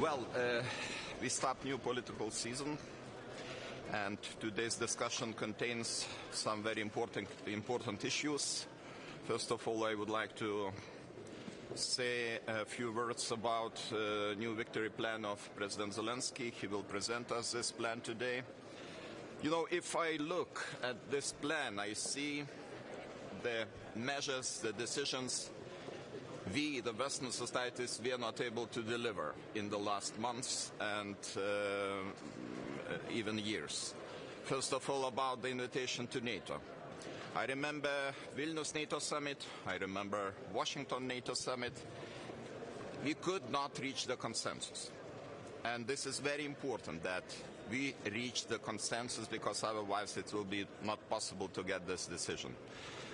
Well, we start new political season, and today's discussion contains some very important issues. First of all, I would like to say a few words about the new victory plan of President Zelensky. He will present us this plan today. You know, if I look at this plan, I see the measures, the decisions we, the Western societies, we are not able to deliver in the last months and even years. First of all, about the invitation to NATO. I remember Vilnius NATO summit, I remember Washington NATO summit. We could not reach the consensus. And this is very important that we reach the consensus, because otherwise it will be not possible to get this decision.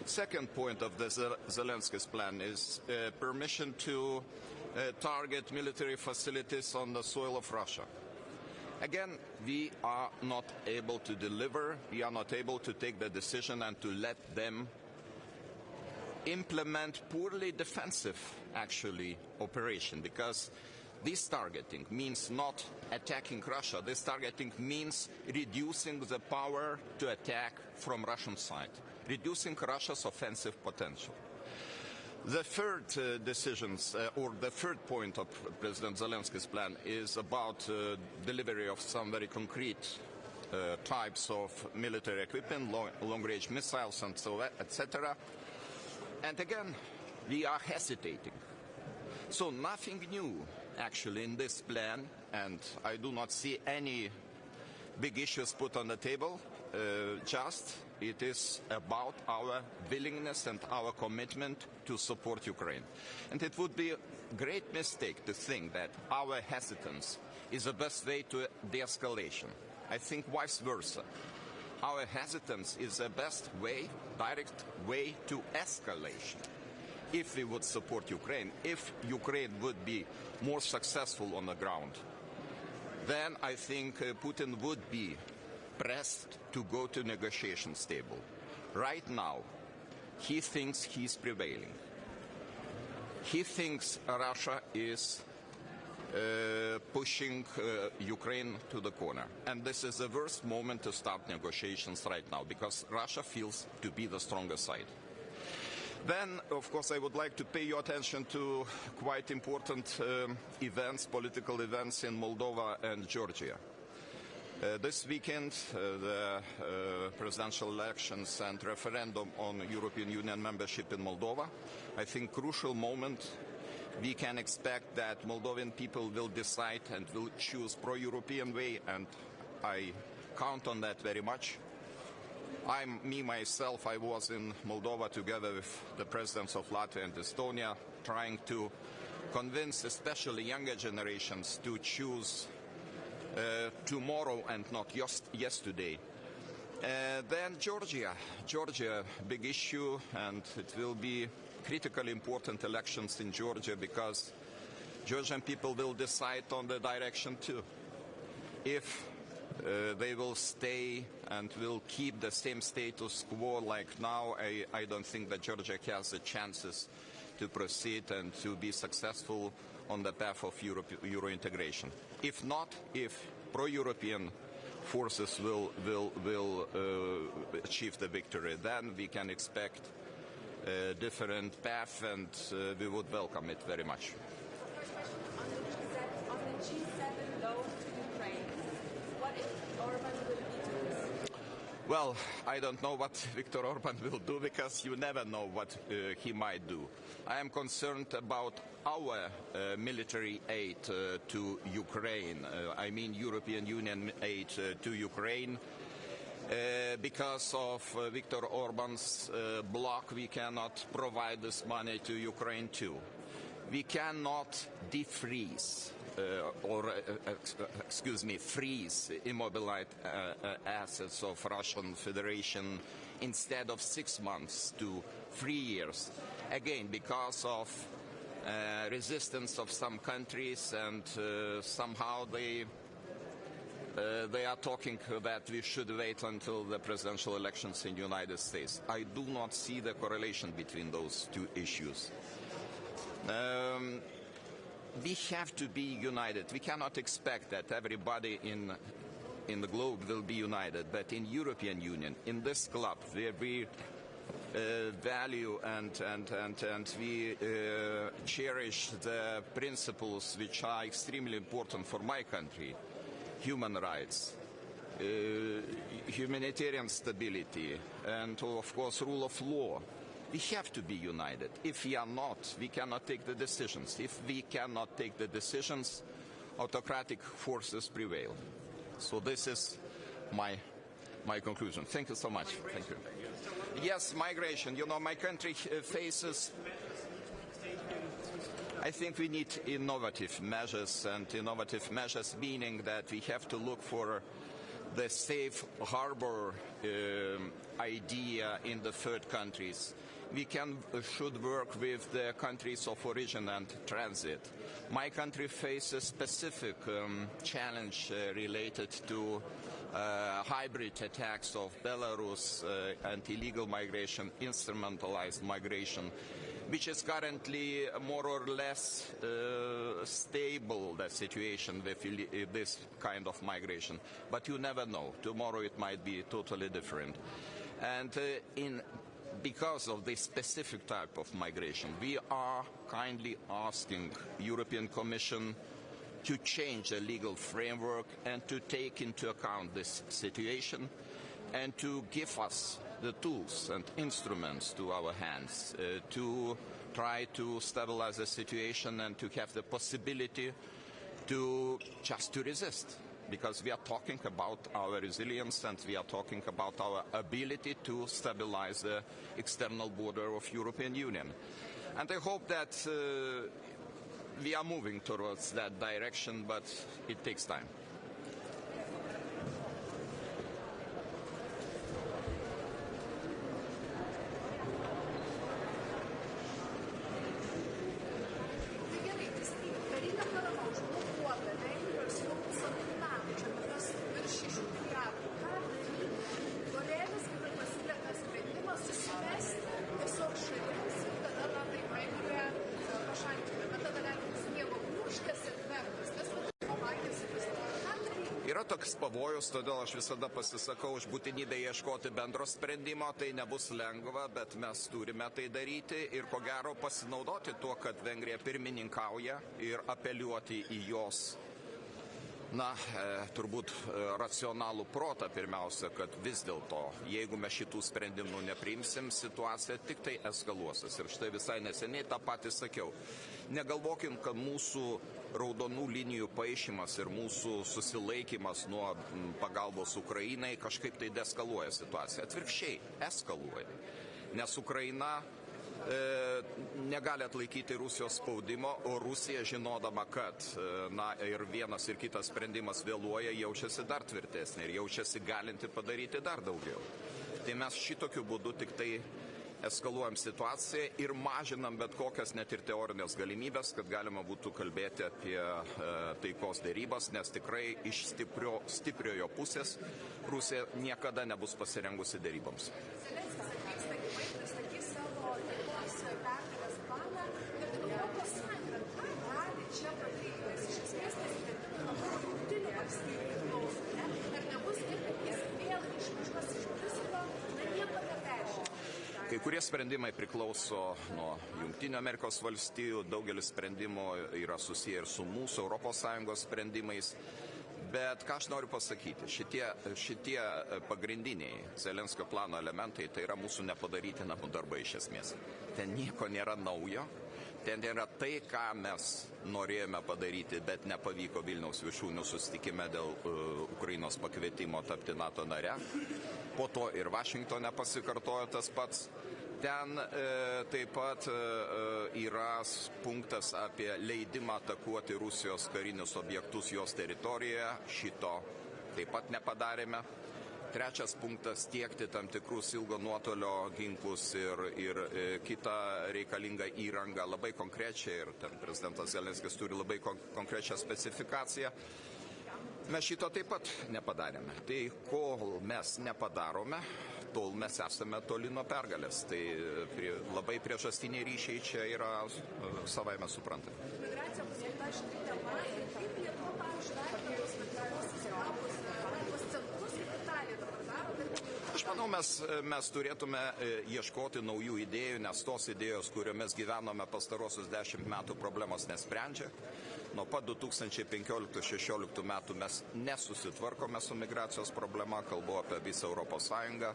Second point of the Zelensky's plan is permission to target military facilities on the soil of Russia. Again, we are not able to deliver, we are not able to take the decision and to let them implement poorly defensive, actually, operation, because this targeting means not attacking Russia. This targeting means reducing the power to attack from Russian side, reducing Russia's offensive potential. The third or the third point of President Zelensky's plan is about delivery of some very concrete types of military equipment, long-range missiles and so etc. And again, we are hesitating. So nothing new actually in this plan, and I do not see any big issues put on the table. Just it is about our willingness and our commitment to support Ukraine. And it would be a great mistake to think that our hesitance is the best way to de-escalation. I think vice versa. Our hesitance is the best way, direct way to escalation. If we would support Ukraine, if Ukraine would be more successful on the ground, then I think Putin would be pressed to go to negotiations table. Right now, he thinks he's prevailing. He thinks Russia is pushing Ukraine to the corner. And this is the worst moment to start negotiations right now, because Russia feels to be the stronger side. Then, of course, I would like to pay your attention to quite important events, political events in Moldova and Georgia. This weekend, the presidential elections and referendum on European Union membership in Moldova. I think crucial moment. We can expect that Moldovan people will decide and will choose pro-European way, and I count on that very much. Myself, I was in Moldova together with the presidents of Latvia and Estonia, trying to convince especially younger generations to choose tomorrow and not yesterday. Then Georgia, big issue, and it will be critically important elections in Georgia, because Georgian people will decide on the direction too. If they will stay and will keep the same status quo like now, I don't think that Georgia has the chances to proceed and to be successful on the path of Euro integration. If not, if pro-European forces will achieve the victory, then we can expect a different path, and we would welcome it very much. On the G7 loan to Ukraine, what if Orban will veto this? Well, I don't know what Viktor Orban will do, because you never know what he might do. I am concerned about our military aid to Ukraine. I mean European Union aid to Ukraine. Because of Viktor Orban's bloc, we cannot provide this money to Ukraine too. We cannot defreeze freeze immobilized assets of Russian Federation instead of 6 months to 3 years. Again, because of resistance of some countries, and somehow they are talking that we should wait until the presidential elections in the United States. I do not see the correlation between those two issues. we have to be united. We cannot expect that everybody in the globe will be united, but in European Union, in this club, where we value and we cherish the principles which are extremely important for my country, human rights, humanitarian stability, and of course rule of law. We have to be united. If we are not, we cannot take the decisions. If we cannot take the decisions, autocratic forces prevail. So this is my conclusion. Thank you so much. Thank you. Yes, migration. You know, my country faces, I think we need innovative measures, and innovative measures meaning that we have to look for the safe harbor idea in the third countries. We should work with the countries of origin and transit. My country faces specific challenge related to hybrid attacks of Belarus and illegal migration, instrumentalized migration, which is currently more or less stable, the situation with this kind of migration. But you never know. Tomorrow it might be totally different. And because of this specific type of migration, we are kindly asking European Commission to change the legal framework and to take into account this situation and to give us the tools and instruments to our hands to try to stabilize the situation and to have the possibility to just to resist. Because we are talking about our resilience and we are talking about our ability to stabilize the external border of European Union. And I hope that we are moving towards that direction, but it takes time. Yra toks pavojus, todėl aš visada pasisakau už būtinybę ieškoti bendro sprendimo. Tai nebus lengva, bet mes turime tai daryti ir ko gero pasinaudoti tuo, kad Vengrija pirmininkauja ir apeliuoti į jos, turbūt racionalų protą pirmiausia, kad vis dėlto, jeigu mes šitų sprendimų nepriimsim, situacija tik tai eskaluosis. Ir štai visai neseniai tą patį sakiau. Negalvokim, kad mūsų raudonų linijų paišymas ir mūsų susilaikymas nuo pagalbos Ukrainai kažkaip tai deeskaluoja situaciją. Atvirkščiai, eskaluoja. Nes Ukraina negali atlaikyti Rusijos spaudimo, o Rusija, žinodama, kad ir vienas ir kitas sprendimas vėluoja, jaučiasi dar tvirtesnė ir jaučiasi galinti padaryti dar daugiau. Tai mes šitokiu būdu tik tai eskaluojam situaciją ir mažinam bet kokias net ir teorinės galimybės, kad galima būtų kalbėti apie taikos dėrybas, nes tikrai iš stipriojo pusės Rusija niekada nebus pasirengusi dėryboms. Kai kurie sprendimai priklauso nuo Jungtinių Amerikos valstijų, daugelis sprendimų yra susiję ir su mūsų ES sprendimais. Bet ką aš noriu pasakyti, šitie pagrindiniai Zelenskio plano elementai, tai yra mūsų nepadaryti namų darbai iš esmės. Ten nieko nėra naujo, ten yra tai, ką mes norėjome padaryti, bet nepavyko Vilniaus viršūnių susitikime dėl Ukrainos pakvietimo tapti NATO nare. Po to ir Vašingtone pasikartojo tas pats. Ten taip pat yra punktas apie leidimą atakuoti Rusijos karinius objektus jos teritorijoje. Šito taip pat nepadarėme. Trečias punktas - tiekti tam tikrus ilgo nuotolio ginklus ir kitą reikalingą įrangą labai konkrečiai. Ir ten prezidentas Zelenskis turi labai konkrečią specifikaciją. Mes šito taip pat nepadarėme. Tai kol mes nepadarome, tol mes esame toli nuo pergalės. Tai labai priežastiniai ryšiai čia yra savaime suprantami. Migracija bus kita aštri tema ir kaip Lietuva, pavyzdžiui, vertina tos vadinamosios Europos tuos centrus, kaip Italija dabar daro. Aš manau, mes turėtume ieškoti naujų idėjų, nes tos idėjos, kuriomis gyvenome pastarosius 10 metų, problemos nesprendžia. Nuo pat 2015-16 metų mes nesusitvarkome su migracijos problema, kalbu apie visą Europos Sąjungą.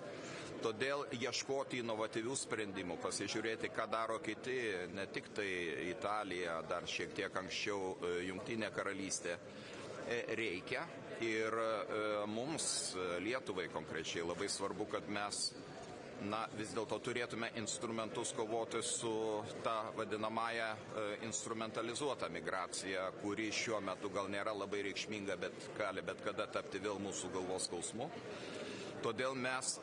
Todėl ieškoti inovatyvių sprendimų, pasižiūrėti, ką daro kiti, ne tik tai Italija, dar šiek tiek anksčiau Jungtinė karalystė, reikia. Ir mums, Lietuvai konkrečiai, labai svarbu, kad mes vis dėlto turėtume instrumentus kovoti su ta vadinamąją instrumentalizuota migracija, kuri šiuo metu gal nėra labai reikšminga, bet gali bet kada tapti vėl mūsų galvos skausmu. Todėl mes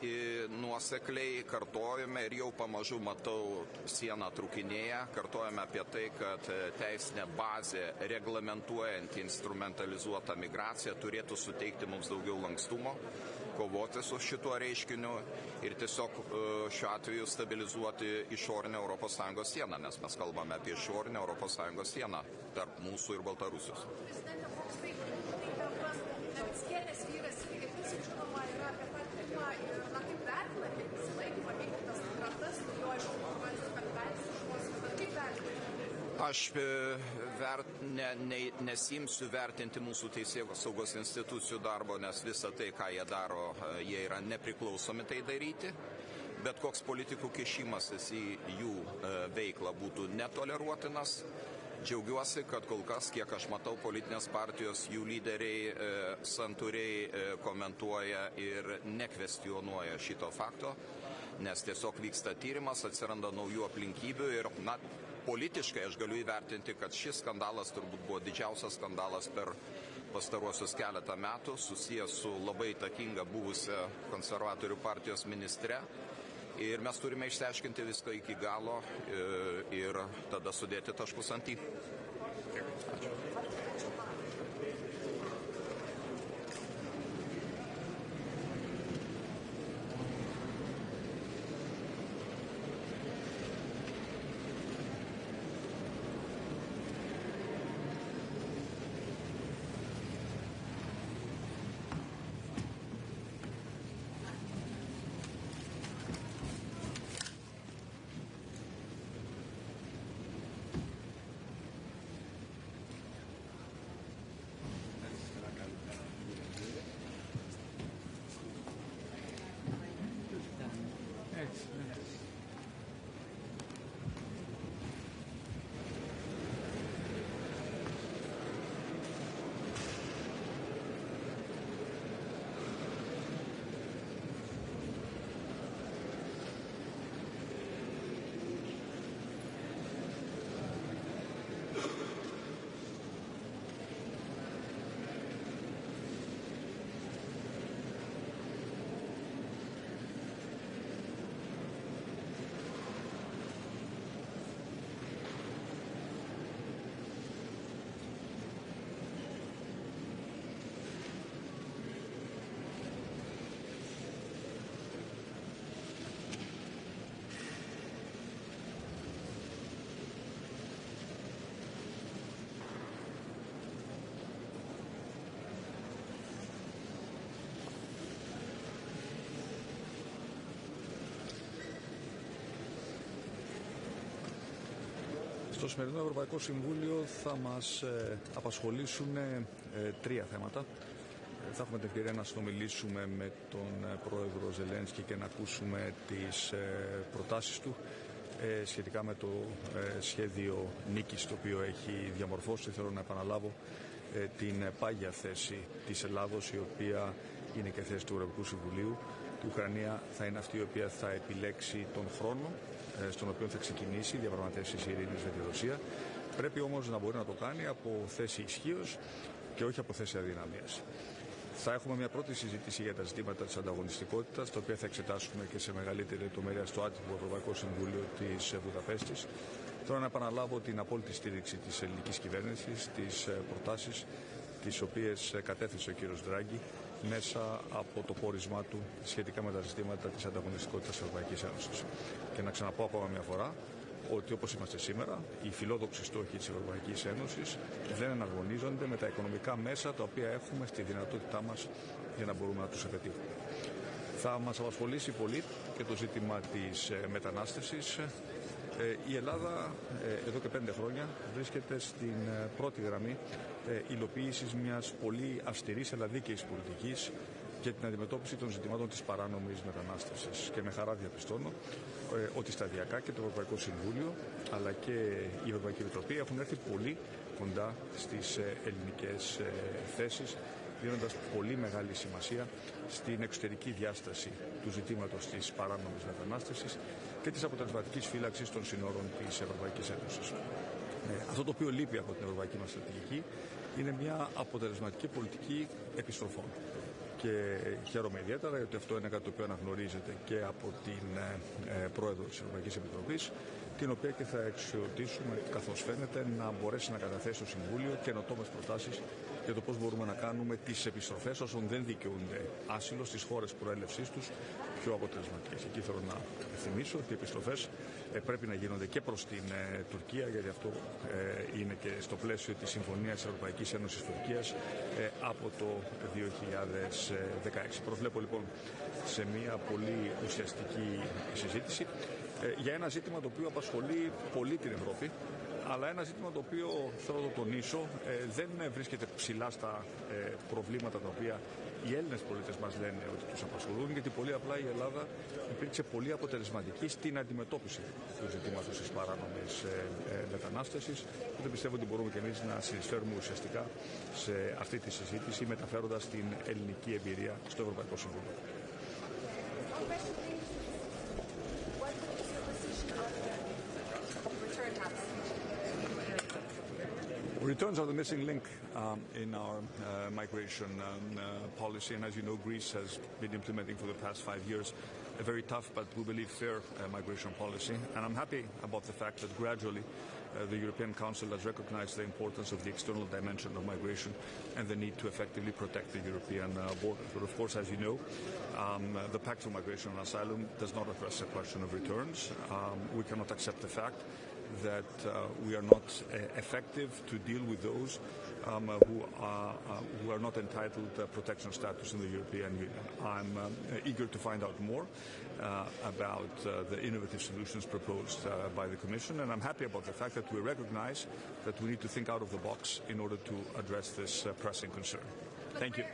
nuosekliai kartojame ir jau pamažu matau sieną trūkinėja, kartojame apie tai, kad teisinė bazė reglamentuojant instrumentalizuotą migraciją turėtų suteikti mums daugiau lankstumo, kovoti su šituo reiškiniu ir tiesiog šiuo atveju stabilizuoti išorinę ES sieną, nes mes kalbame apie išorinę ES sieną tarp mūsų ir Baltarusijos. Prezidentė, koks tai atskėlės vyras irgi žinoma yra apie patikimą ir kaip vertinate įsilaikymą vykdytas kratas, jo aišku, informacijos penktadienis žmonės, bet kaip vertinate? Aš nesimsiu vertinti mūsų teisėjų saugos institucijų darbo, nes visa tai, ką jie daro, jie yra nepriklausomi tai daryti. Bet koks politikų kišimasis į jų veiklą būtų netoleruotinas. Džiaugiuosi, kad kol kas, kiek aš matau, politinės partijos, jų lyderiai santūriai komentuoja ir nekvestionuoja šito fakto, nes tiesiog vyksta tyrimas, atsiranda naujų aplinkybių ir, politiškai aš galiu įvertinti, kad šis skandalas turbūt buvo didžiausias skandalas per pastaruosius keletą metų, susijęs su labai įtakinga buvusia konservatorių partijos ministre. Ir mes turime išsiaiškinti viską iki galo ir tada sudėti taškus ant į. Στο σημερινό Ευρωπαϊκό Συμβούλιο θα μας απασχολήσουν τρία θέματα. Θα έχουμε την ευκαιρία να συνομιλήσουμε με τον πρόεδρο Ζελένσκι και να ακούσουμε τις προτάσεις του σχετικά με το σχέδιο νίκης το οποίο έχει διαμορφώσει. Θέλω να επαναλάβω την πάγια θέση της Ελλάδος, η οποία είναι και θέση του Ευρωπαϊκού Συμβουλίου. Η Ουκρανία θα είναι αυτή η οποία θα επιλέξει τον χρόνο στον οποίο θα ξεκινήσει διαπραγματεύσεις ειρήνης με τη Ρωσία. Πρέπει όμως να μπορεί να το κάνει από θέση ισχύως και όχι από θέση αδυναμίας. Θα έχουμε μια πρώτη συζήτηση για τα ζητήματα της ανταγωνιστικότητας, τα οποία θα εξετάσουμε και σε μεγαλύτερη λεπτομέρεια στο άτυπο Ευρωπαϊκό Συμβούλιο της Βουδαπέστης. Θέλω να επαναλάβω την απόλυτη στήριξη της ελληνικής κυβέρνησης, τις προτάσεις τις οποίες κατέθεσε ο κύριος Ντράγκη μέσα από το πόρισμά του σχετικά με τα ζητήματα της ανταγωνιστικότητας της Ευρωπαϊκής Ένωσης. Και να ξαναπώ ακόμα μια φορά ότι όπως είμαστε σήμερα, οι φιλόδοξοι στόχοι της Ευρωπαϊκής Ένωσης δεν εναρμονίζονται με τα οικονομικά μέσα τα οποία έχουμε στη δυνατότητά μας για να μπορούμε να τους επετύχουμε. Θα μας απασχολήσει πολύ και το ζήτημα της μετανάστευσης. Η Ελλάδα εδώ και 5 χρόνια βρίσκεται στην πρώτη γραμμή υλοποίησης μιας πολύ αυστηρής αλλά δίκαιης πολιτικής για την αντιμετώπιση των ζητημάτων της παράνομης μετανάστευσης. Και με χαρά διαπιστώνω ότι σταδιακά και το Ευρωπαϊκό Συμβούλιο αλλά και η Ευρωπαϊκή Επιτροπή έχουν έρθει πολύ κοντά στις ελληνικές θέσεις, δίνοντας πολύ μεγάλη σημασία στην εξωτερική διάσταση του ζητήματος της παράνομης μετανάστευσης και της αποτελεσματικής φύλαξης των συνόρων της Ευρωπαϊκής Ένωσης. Αυτό το οποίο λείπει από την ευρωπαϊκή μας στρατηγική είναι μια αποτελεσματική πολιτική επιστροφών. Και χαίρομαι ιδιαίτερα γιατί αυτό είναι κάτι το οποίο αναγνωρίζεται και από την Πρόεδρο της Ευρωπαϊκής Επιτροπής, την οποία και θα εξουσιοδοτήσουμε, καθώς φαίνεται, να μπορέσει να καταθέσει στο Συμβούλιο καινοτόμες προτάσεις για το πώς μπορούμε να κάνουμε τις επιστροφές όσων δεν δικαιούνται άσυλο στις χώρες προέλευσής τους πιο αποτελεσματικές. Εκεί θέλω να θυμίσω ότι οι επιστροφές πρέπει να γίνονται και προς την Τουρκία, γιατί αυτό είναι και στο πλαίσιο της Συμφωνίας της Ευρωπαϊκής Ένωσης Τουρκίας από το 2016. Προσβλέπω λοιπόν σε μια πολύ ουσιαστική συζήτηση για ένα ζήτημα το οποίο απασχολεί πολύ την Ευρώπη, αλλά ένα ζήτημα το οποίο θέλω να το τονίσω δεν βρίσκεται ψηλά στα προβλήματα τα οποία οι Έλληνες πολίτες μας λένε ότι τους απασχολούν, γιατί πολύ απλά η Ελλάδα υπήρξε πολύ αποτελεσματική στην αντιμετώπιση του ζητήματος της παράνομης μετανάστευσης, και δεν πιστεύω ότι μπορούμε και εμείς να συνεισφέρουμε ουσιαστικά σε αυτή τη συζήτηση μεταφέροντας την ελληνική εμπειρία στο Ευρωπαϊκό Συμβούλιο. Returns are the missing link in our migration policy, and as you know, Greece has been implementing for the past 5 years a very tough but we believe fair migration policy. And I'm happy about the fact that gradually the European Council has recognized the importance of the external dimension of migration and the need to effectively protect the European borders. But of course, as you know, the Pact for Migration and Asylum does not address the question of returns. We cannot accept the fact that we are not effective to deal with those who are not entitled protection status in the European Union. I'm eager to find out more about the innovative solutions proposed by the Commission, and I'm happy about the fact that we recognize that we need to think out of the box in order to address this pressing concern. Thank you.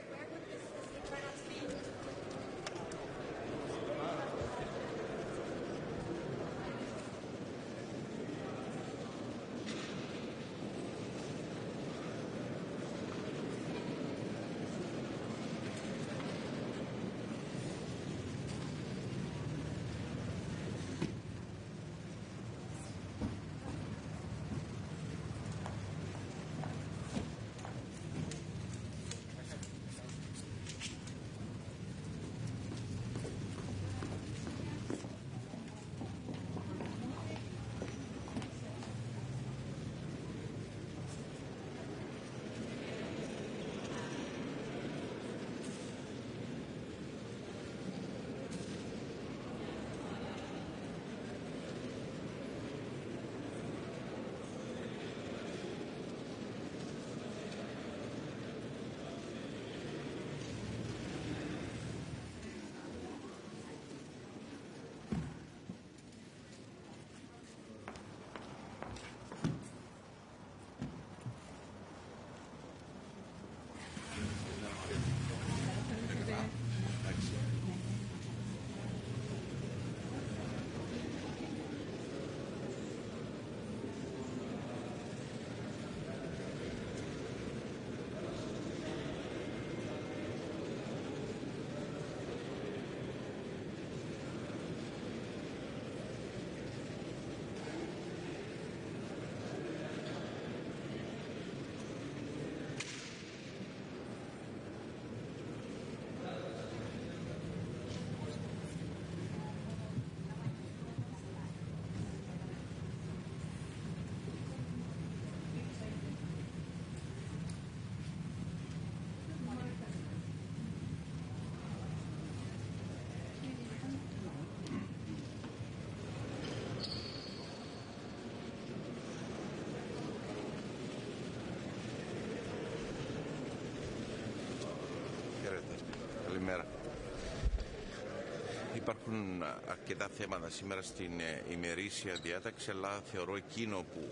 Υπάρχουν αρκετά θέματα σήμερα στην ημερήσια διάταξη, αλλά θεωρώ εκείνο που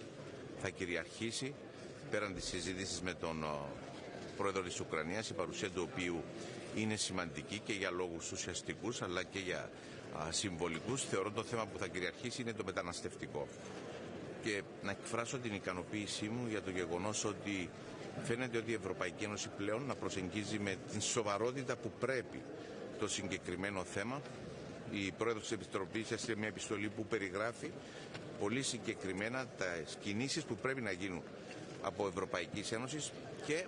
θα κυριαρχήσει πέραν της συζήτησης με τον πρόεδρο της Ουκρανίας, η παρουσία του οποίου είναι σημαντική και για λόγους ουσιαστικούς αλλά και για συμβολικούς. Θεωρώ το θέμα που θα κυριαρχήσει είναι το μεταναστευτικό. Και να εκφράσω την ικανοποίησή μου για το γεγονός ότι φαίνεται ότι η Ευρωπαϊκή Ένωση πλέον να προσεγγίζει με την σοβαρότητα που πρέπει το συγκεκριμένο θέμα. Η πρόεδρος της Επιτροπής έστειλε μια επιστολή που περιγράφει πολύ συγκεκριμένα τις κινήσεις που πρέπει να γίνουν από Ευρωπαϊκής Ένωσης και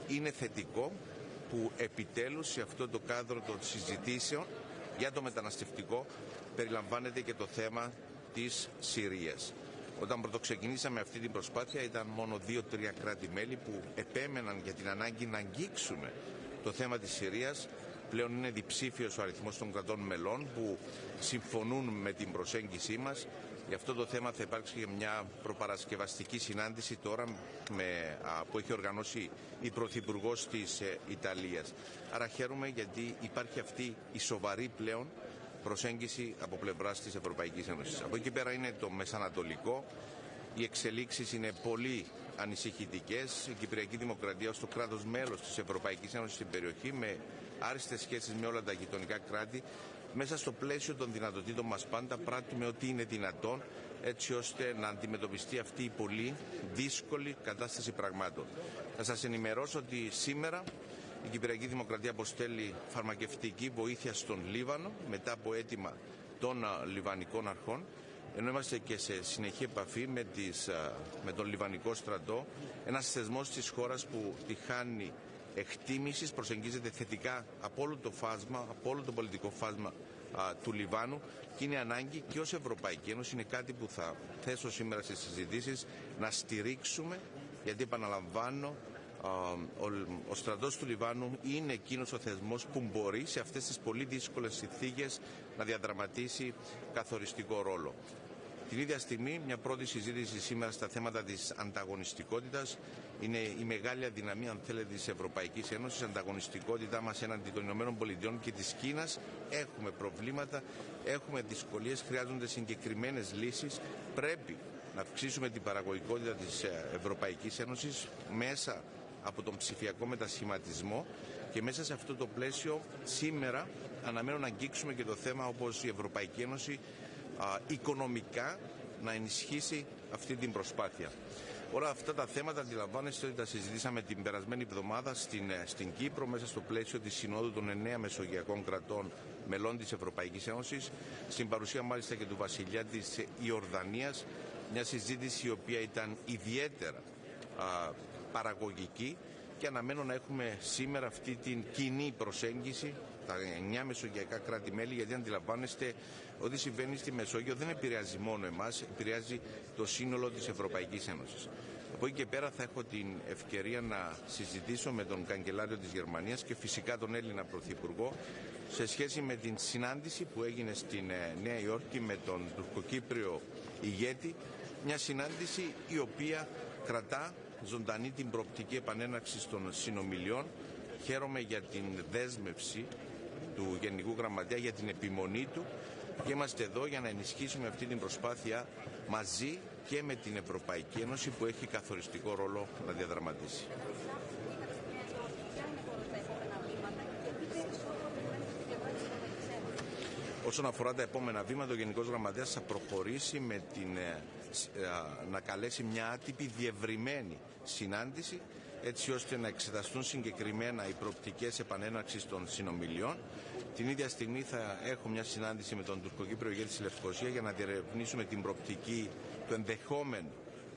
είναι θετικό που επιτέλους σε αυτό το κάδρο των συζητήσεων για το μεταναστευτικό περιλαμβάνεται και το θέμα της Συρίας. Όταν πρωτοξεκινήσαμε αυτή την προσπάθεια ήταν μόνο 2-3 κράτη-μέλη που επέμεναν για την ανάγκη να αγγίξουμε το θέμα της Συρίας. Πλέον είναι διψήφιος ο αριθμός των κρατών μελών που συμφωνούν με την προσέγγιση μας. Γι' αυτό το θέμα θα υπάρξει και μια προπαρασκευαστική συνάντηση τώρα που έχει οργανώσει η Πρωθυπουργός της Ιταλίας. Άρα χαίρομαι γιατί υπάρχει αυτή η σοβαρή πλέον προσέγγιση από πλευράς της Ευρωπαϊκής Ένωσης. Από εκεί πέρα είναι το Μεσανατολικό. Οι εξελίξεις είναι πολύ ανησυχητικές. Η Κυπριακή Δημοκρατία ως το κράτος μέλος της Ευρωπαϊκής Ένωσης στην περιοχή με άριστες σχέσεις με όλα τα γειτονικά κράτη, μέσα στο πλαίσιο των δυνατοτήτων μας πάντα πράττουμε ό,τι είναι δυνατόν έτσι ώστε να αντιμετωπιστεί αυτή η πολύ δύσκολη κατάσταση πραγμάτων. Θα σας ενημερώσω ότι σήμερα η Κυπριακή Δημοκρατία αποστέλει φαρμακευτική βοήθεια στον Λίβανο μετά από αίτημα των λιβανικών αρχών, ενώ είμαστε και σε συνεχή επαφή με τον Λιβανικό στρατό, ένας θεσμός της χώρας που τη χάνει εκτίμησης, προσεγγίζεται θετικά από όλο το φάσμα, από όλο το πολιτικό φάσμα του Λιβάνου και είναι ανάγκη και ως Ευρωπαϊκή Ένωση, είναι κάτι που θα θέσω σήμερα στις συζητήσεις, να στηρίξουμε, γιατί επαναλαμβάνω, ο στρατός του Λιβάνου είναι εκείνος ο θεσμός που μπορεί σε αυτές τις πολύ δύσκολες συνθήκες να διαδραματίσει καθοριστικό ρόλο. Την ίδια στιγμή, μια πρώτη συζήτηση σήμερα στα θέματα της ανταγωνιστικότητας είναι η μεγάλη αδυναμία, αν θέλετε, της Ευρωπαϊκής Ένωσης, η ανταγωνιστικότητά μας έναντι των Ηνωμένων Πολιτειών και της Κίνας. Έχουμε προβλήματα, έχουμε δυσκολίες, χρειάζονται συγκεκριμένες λύσεις. Πρέπει να αυξήσουμε την παραγωγικότητα της Ευρωπαϊκής Ένωσης μέσα από τον ψηφιακό μετασχηματισμό και μέσα σε αυτό το πλαίσιο σήμερα αναμένω να αγγίξουμε και το θέμα όπως η Ευρωπαϊκή Ένωση οικονομικά να ενισχύσει αυτή την προσπάθεια. Όλα αυτά τα θέματα αντιλαμβάνεστε ότι τα συζητήσαμε την περασμένη εβδομάδα στην Κύπρο μέσα στο πλαίσιο της Συνόδου των 9 Μεσογειακών κρατών μελών της Ευρωπαϊκής Ένωσης, στην παρουσία μάλιστα και του βασιλιά της Ιορδανίας, μια συζήτηση η οποία ήταν ιδιαίτερα παραγωγική και αναμένω να έχουμε σήμερα αυτή την κοινή προσέγγιση τα 9 μεσογειακά κράτη-μέλη, γιατί αντιλαμβάνεστε ότι συμβαίνει στη Μεσόγειο δεν επηρεάζει μόνο εμάς, επηρεάζει το σύνολο της Ευρωπαϊκής Ένωσης. Από εκεί και πέρα θα έχω την ευκαιρία να συζητήσω με τον καγκελάριο της Γερμανίας και φυσικά τον Έλληνα Πρωθυπουργό σε σχέση με την συνάντηση που έγινε στην Νέα Υόρκη με τον τουρκοκύπριο ηγέτη, μια συνάντηση η οποία κρατά ζωντανή την προοπτική επανέναρξη των συνομιλιών. Χαίρομαι για την δέσμευση του Γενικού Γραμματέα, για την επιμονή του και είμαστε εδώ για να ενισχύσουμε αυτή την προσπάθεια μαζί και με την Ευρωπαϊκή Ένωση που έχει καθοριστικό ρόλο να διαδραματίσει. Όσον αφορά τα επόμενα βήματα, ο Γενικός Γραμματέας θα προχωρήσει με να καλέσει μια άτυπη διευρυμένη συνάντηση έτσι ώστε να εξεταστούν συγκεκριμένα οι προοπτικές επανέναρξης των συνομιλιών. Την ίδια στιγμή θα έχω μια συνάντηση με τον τουρκοκύπριο ηγέτη της Λευκοσία για να διερευνήσουμε την προοπτική του ενδεχόμενου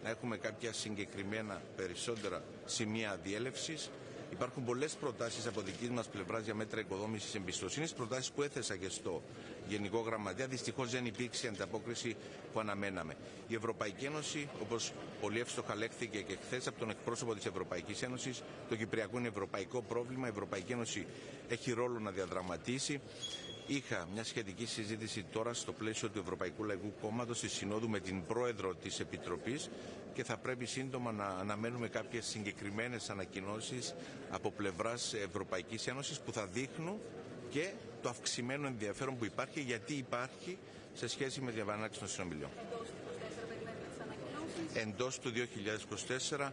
να έχουμε κάποια συγκεκριμένα περισσότερα σημεία διέλευσης. Υπάρχουν πολλές προτάσεις από δικής μας πλευράς για μέτρα οικοδόμησης εμπιστοσύνης, προτάσεις που έθεσα και στο Γενικό Γραμματέα. Δυστυχώς δεν υπήρξε ανταπόκριση που αναμέναμε. Η Ευρωπαϊκή Ένωση, όπως πολύ εύστοχα λέχθηκε και χθες από τον εκπρόσωπο της Ευρωπαϊκής Ένωσης, το Κυπριακό είναι ευρωπαϊκό πρόβλημα. Η Ευρωπαϊκή Ένωση έχει ρόλο να διαδραματίσει. Είχα μια σχετική συζήτηση τώρα στο πλαίσιο του Ευρωπαϊκού Λαϊκού Κόμματος στη Συνόδου με την πρόεδρο της Επιτροπής και θα πρέπει σύντομα να αναμένουμε κάποιες συγκεκριμένες ανακοινώσεις από πλευράς Ευρωπαϊκής Ένωσης που θα δείχνουν και το αυξημένο ενδιαφέρον που υπάρχει, γιατί υπάρχει σε σχέση με διαβανάξη των συνομιλιών. Εντός του 2024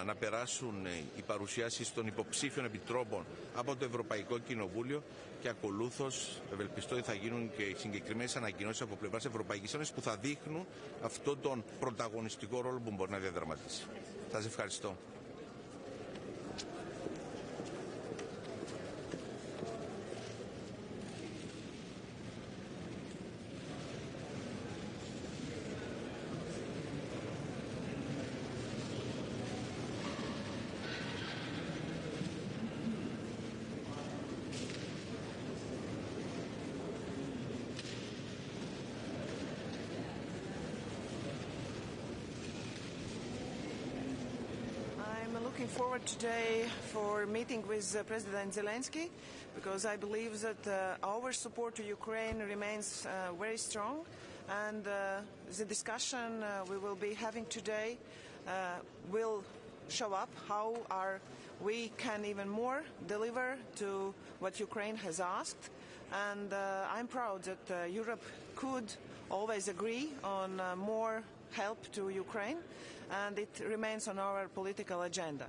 να περάσουν οι παρουσιάσεις των υποψήφιων επιτρόπων από το Ευρωπαϊκό Κοινοβούλιο και ακολούθως ευελπιστώ ότι θα γίνουν και οι συγκεκριμένες ανακοινώσεις από πλευράς Ευρωπαϊκής Ένωσης που θα δείχνουν αυτόν τον πρωταγωνιστικό ρόλο που μπορεί να διαδραματίσει. Σας ευχαριστώ. Looking forward today for meeting with President Zelensky, because I believe that our support to Ukraine remains very strong, and the discussion we will be having today will show up how we can even more deliver to what Ukraine has asked. And I'm proud that Europe could always agree on more help to Ukraine, and it remains on our political agenda.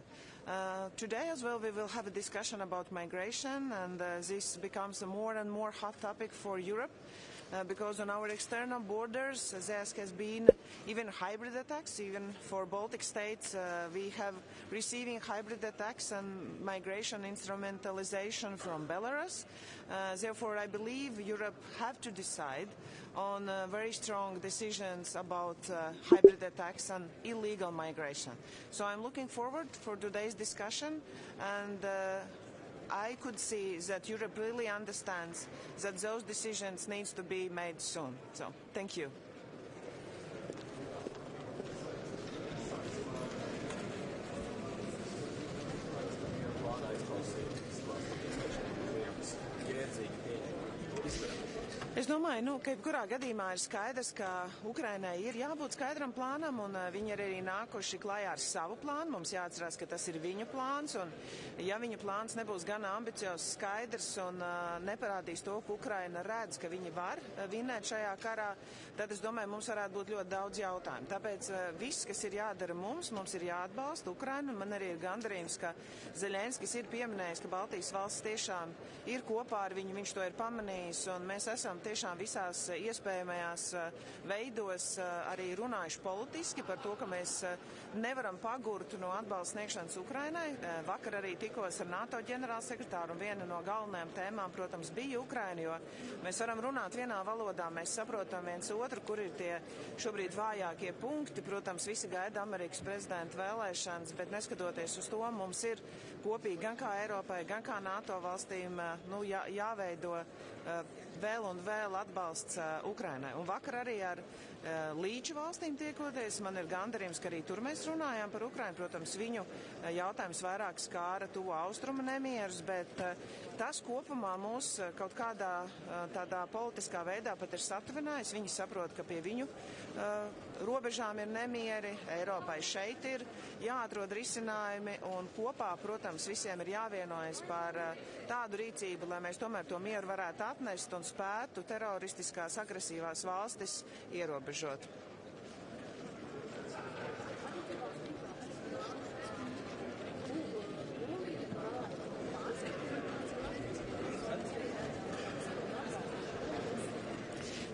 Today as well we will have a discussion about migration, and this becomes a more and more hot topic for Europe, because on our external borders there has been even hybrid attacks. Even for Baltic states we have receiving hybrid attacks and migration instrumentalization from Belarus. Therefore I believe Europe have to decide on very strong decisions about hybrid attacks and illegal migration. So I'm looking forward for today's discussion, and I could see that Europe really understands that those decisions need to be made soon. So thank you. Es domāju, ka jebkurā gadījumā ir skaidrs, ka Ukrainai ir jābūt skaidram plānam, un viņi ir arī nākuši klajā ar savu plānu. Mums jāatcerās, ka tas ir viņu plāns, un ja viņu plāns nebūs gan ambiciozs, skaidrs un neparādīs to, ka Ukraina redz, ka viņi var vinēt šajā karā, tad es domāju, mums varētu būt ļoti daudz jautājumu. Tāpēc viss, kas ir jādara mums ir jāatbalsta Ukrainu, un man arī ir gandarījums, ka Zelenskis ir pieminējis, ka Baltijas valsts tiešām ir kopā ar viņu, viņš to ir pamanījis, un mēs esam tiešām visās iespējamajās veidos arī runājuši politiski par to, ka mēs nevaram pagurt no atbalsta sniegšanas Ukrainai. Vakar arī tikos ar NATO ģenerālsekretāru, un viena no galvenajām tēmām, protams, bija Ukraina, jo mēs varam runāt vienā valodā, mēs saprotam viens otru, kur ir tie šobrīd vājākie punkti. Protams, visi gaida Amerikas prezidenta vēlēšanas, bet neskatoties uz to, mums ir kopīgi gan kā Eiropai, gan kā NATO valstīm jāveido vēl un vēl atbalsts Ukrainai. Un vakar arī ar līču valstīm tiekoties, man ir gandarījums, ka arī tur mēs runājām par Ukrainu. Protams, viņu jautājums vairāk skāra tuvo austrumu nemierus, bet tas kopumā mūs kaut kādā tādā politiskā veidā pat ir satuvinājis. Viņi saprot, ka pie viņu robežām ir nemieri, Eiropai šeit ir jāatrod risinājumi, un kopā, protams, visiem ir jāvienojas par tādu rīcību, lai mēs tomēr to mieru varētu atnest un spētu teroristiskās agresīvās valstis ierobežot.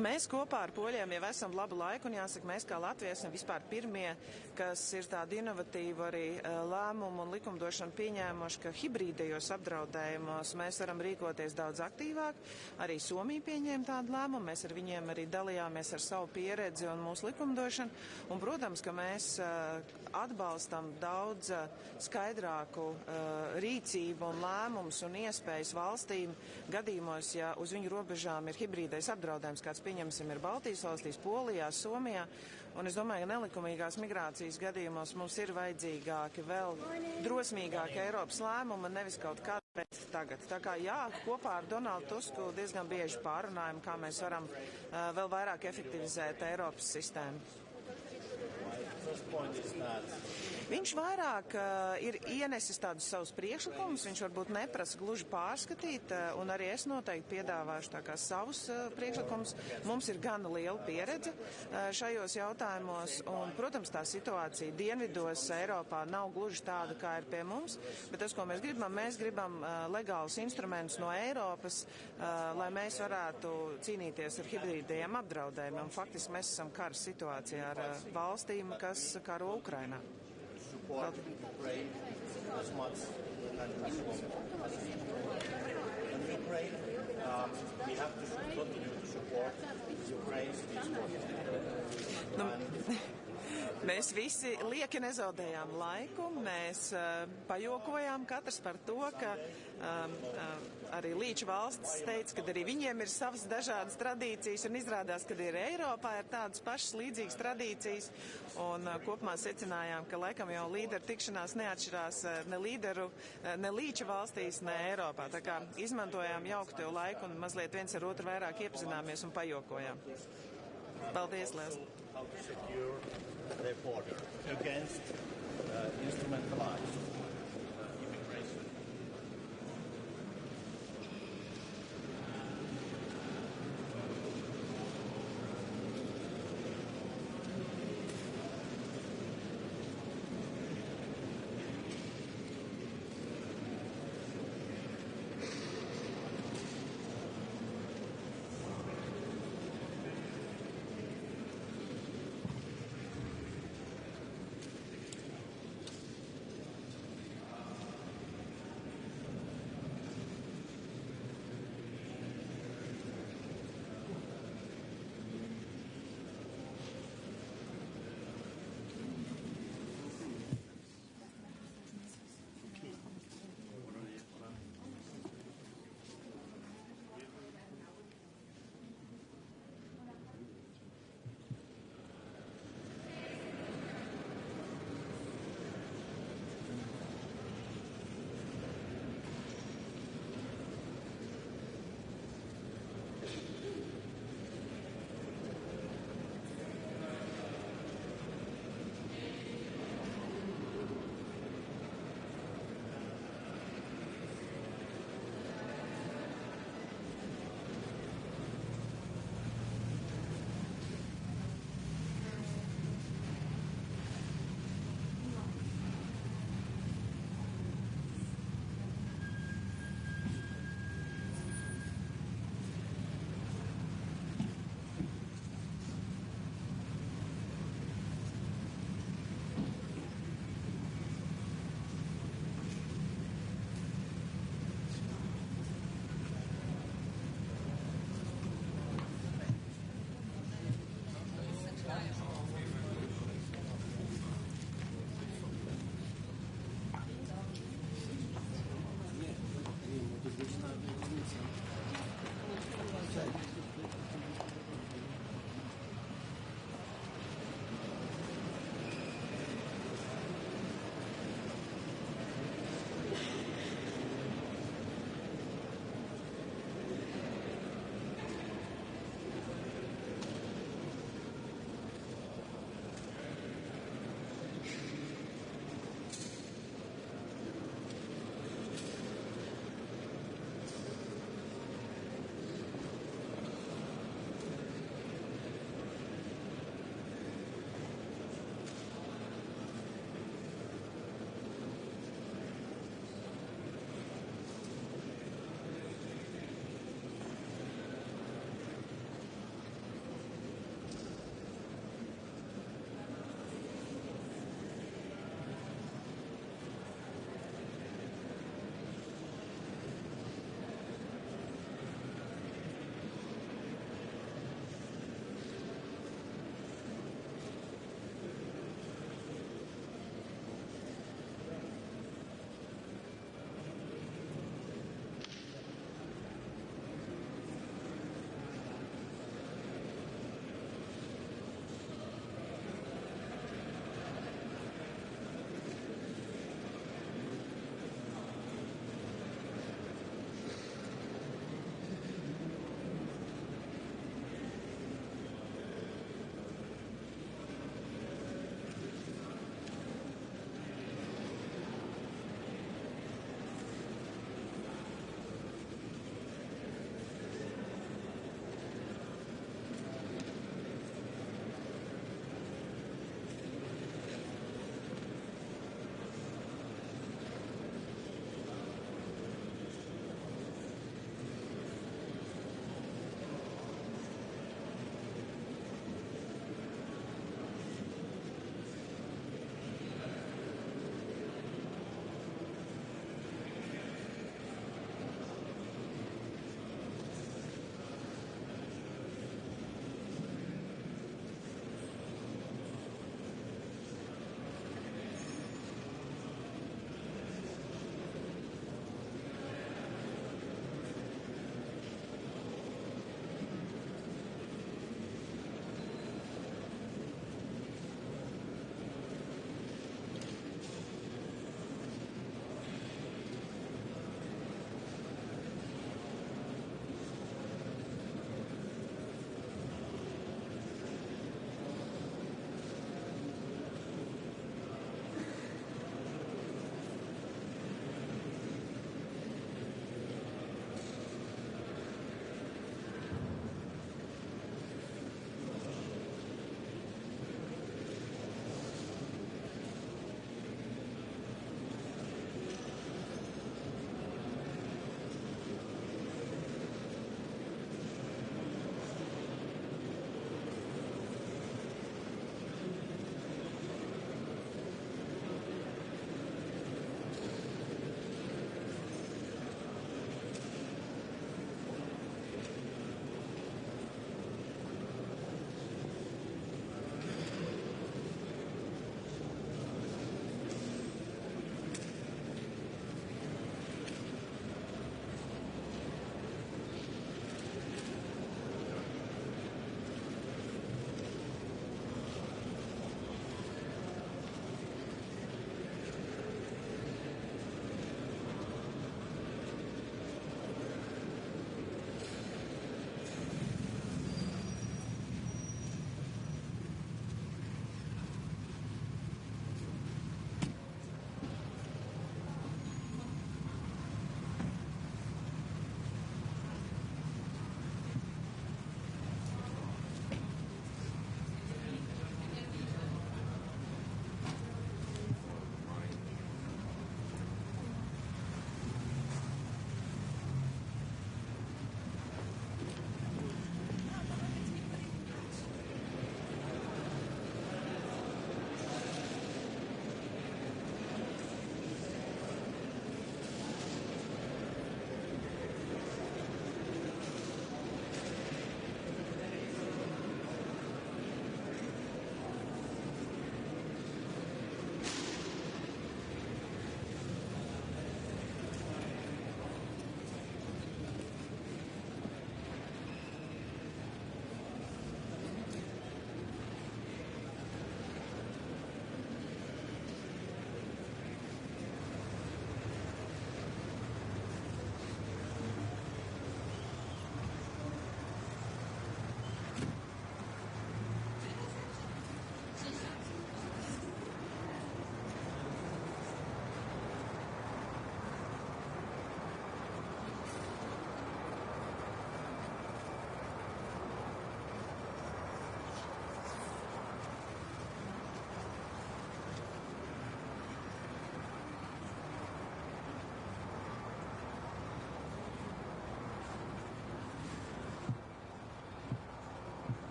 Mēs kopā ar poļiem jau esam labu laiku, un jāsaka, mēs kā Latvija esam vispār pirmie, kas ir tādi inovatīvi arī lēmumu un likumdošanu pieņēmuši, ka hibrīdajos apdraudējumos mēs varam rīkoties daudz aktīvāk. Arī Somija pieņēma tādu lēmumu, mēs ar viņiem arī dalījāmies ar savu pieredzi un mūsu likumdošanu, un, protams, ka mēs atbalstam daudz skaidrāku rīcību un lēmumus un iespējas valstīm gadījumos, ja uz viņu robežām ir hibrīdais apdraudējums, kāds pieņemsim ir Baltijas valstīs, Polijā, Somijā, un es domāju, ka nelikumīgās migrācijas gadījumos mums ir vajadzīgāki vēl drosmīgāki Eiropas lēmumi, nevis kaut kādā, bet tagad. Tā kā jā, kopā ar Donaldu Tusku diezgan bieži pārunājam, kā mēs varam vēl vairāk efektivizēt Eiropas sistēmu. Viņš vairāk ir ienesis tādus savus priekšlikumus, viņš varbūt neprasa gluži pārskatīt, un arī es noteikti piedāvāšu tā kā savus priekšlikumus. Mums ir gana liela pieredze šajos jautājumos, un, protams, tā situācija dienvidos Eiropā nav gluži tāda, kā ir pie mums, bet tas, ko mēs gribam legālus instrumentus no Eiropas, lai mēs varētu cīnīties ar hibrīdajiem apdraudējumiem. Un faktiski mēs esam kara situācijā ar valstīm, kas karo Ukrainā. Mēs visi lieki nezaudējām laiku, mēs pajokojām katrs par to, ka arī līča valstis teica, ka arī viņiem ir savas dažādas tradīcijas, un izrādās, ka arī Eiropā ir tādas pašas līdzīgas tradīcijas, un kopumā secinājām, ka laikam jau līderu tikšanās neatšķirās ne līča valstīs, ne Eiropā. Tā kā izmantojām jaukto laiku un mazliet viens ar otru vairāk iepazināmies un pajokojām. Paldies, liels! How to secure their border against instrumentalized immigration.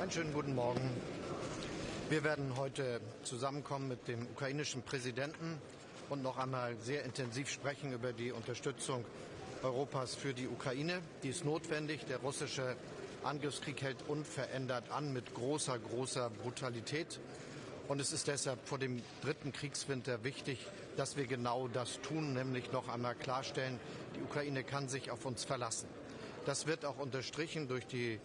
Einen schönen guten Morgen. Wir werden heute zusammenkommen mit dem ukrainischen Präsidenten und noch einmal sehr intensiv sprechen über die Unterstützung Europas für die Ukraine. Die ist notwendig. Der russische Angriffskrieg hält unverändert an mit großer Brutalität. Und es ist deshalb vor dem dritten Kriegswinter wichtig, dass wir genau das tun, nämlich noch einmal klarstellen, die Ukraine kann sich auf uns verlassen. Das wird auch unterstrichen durch die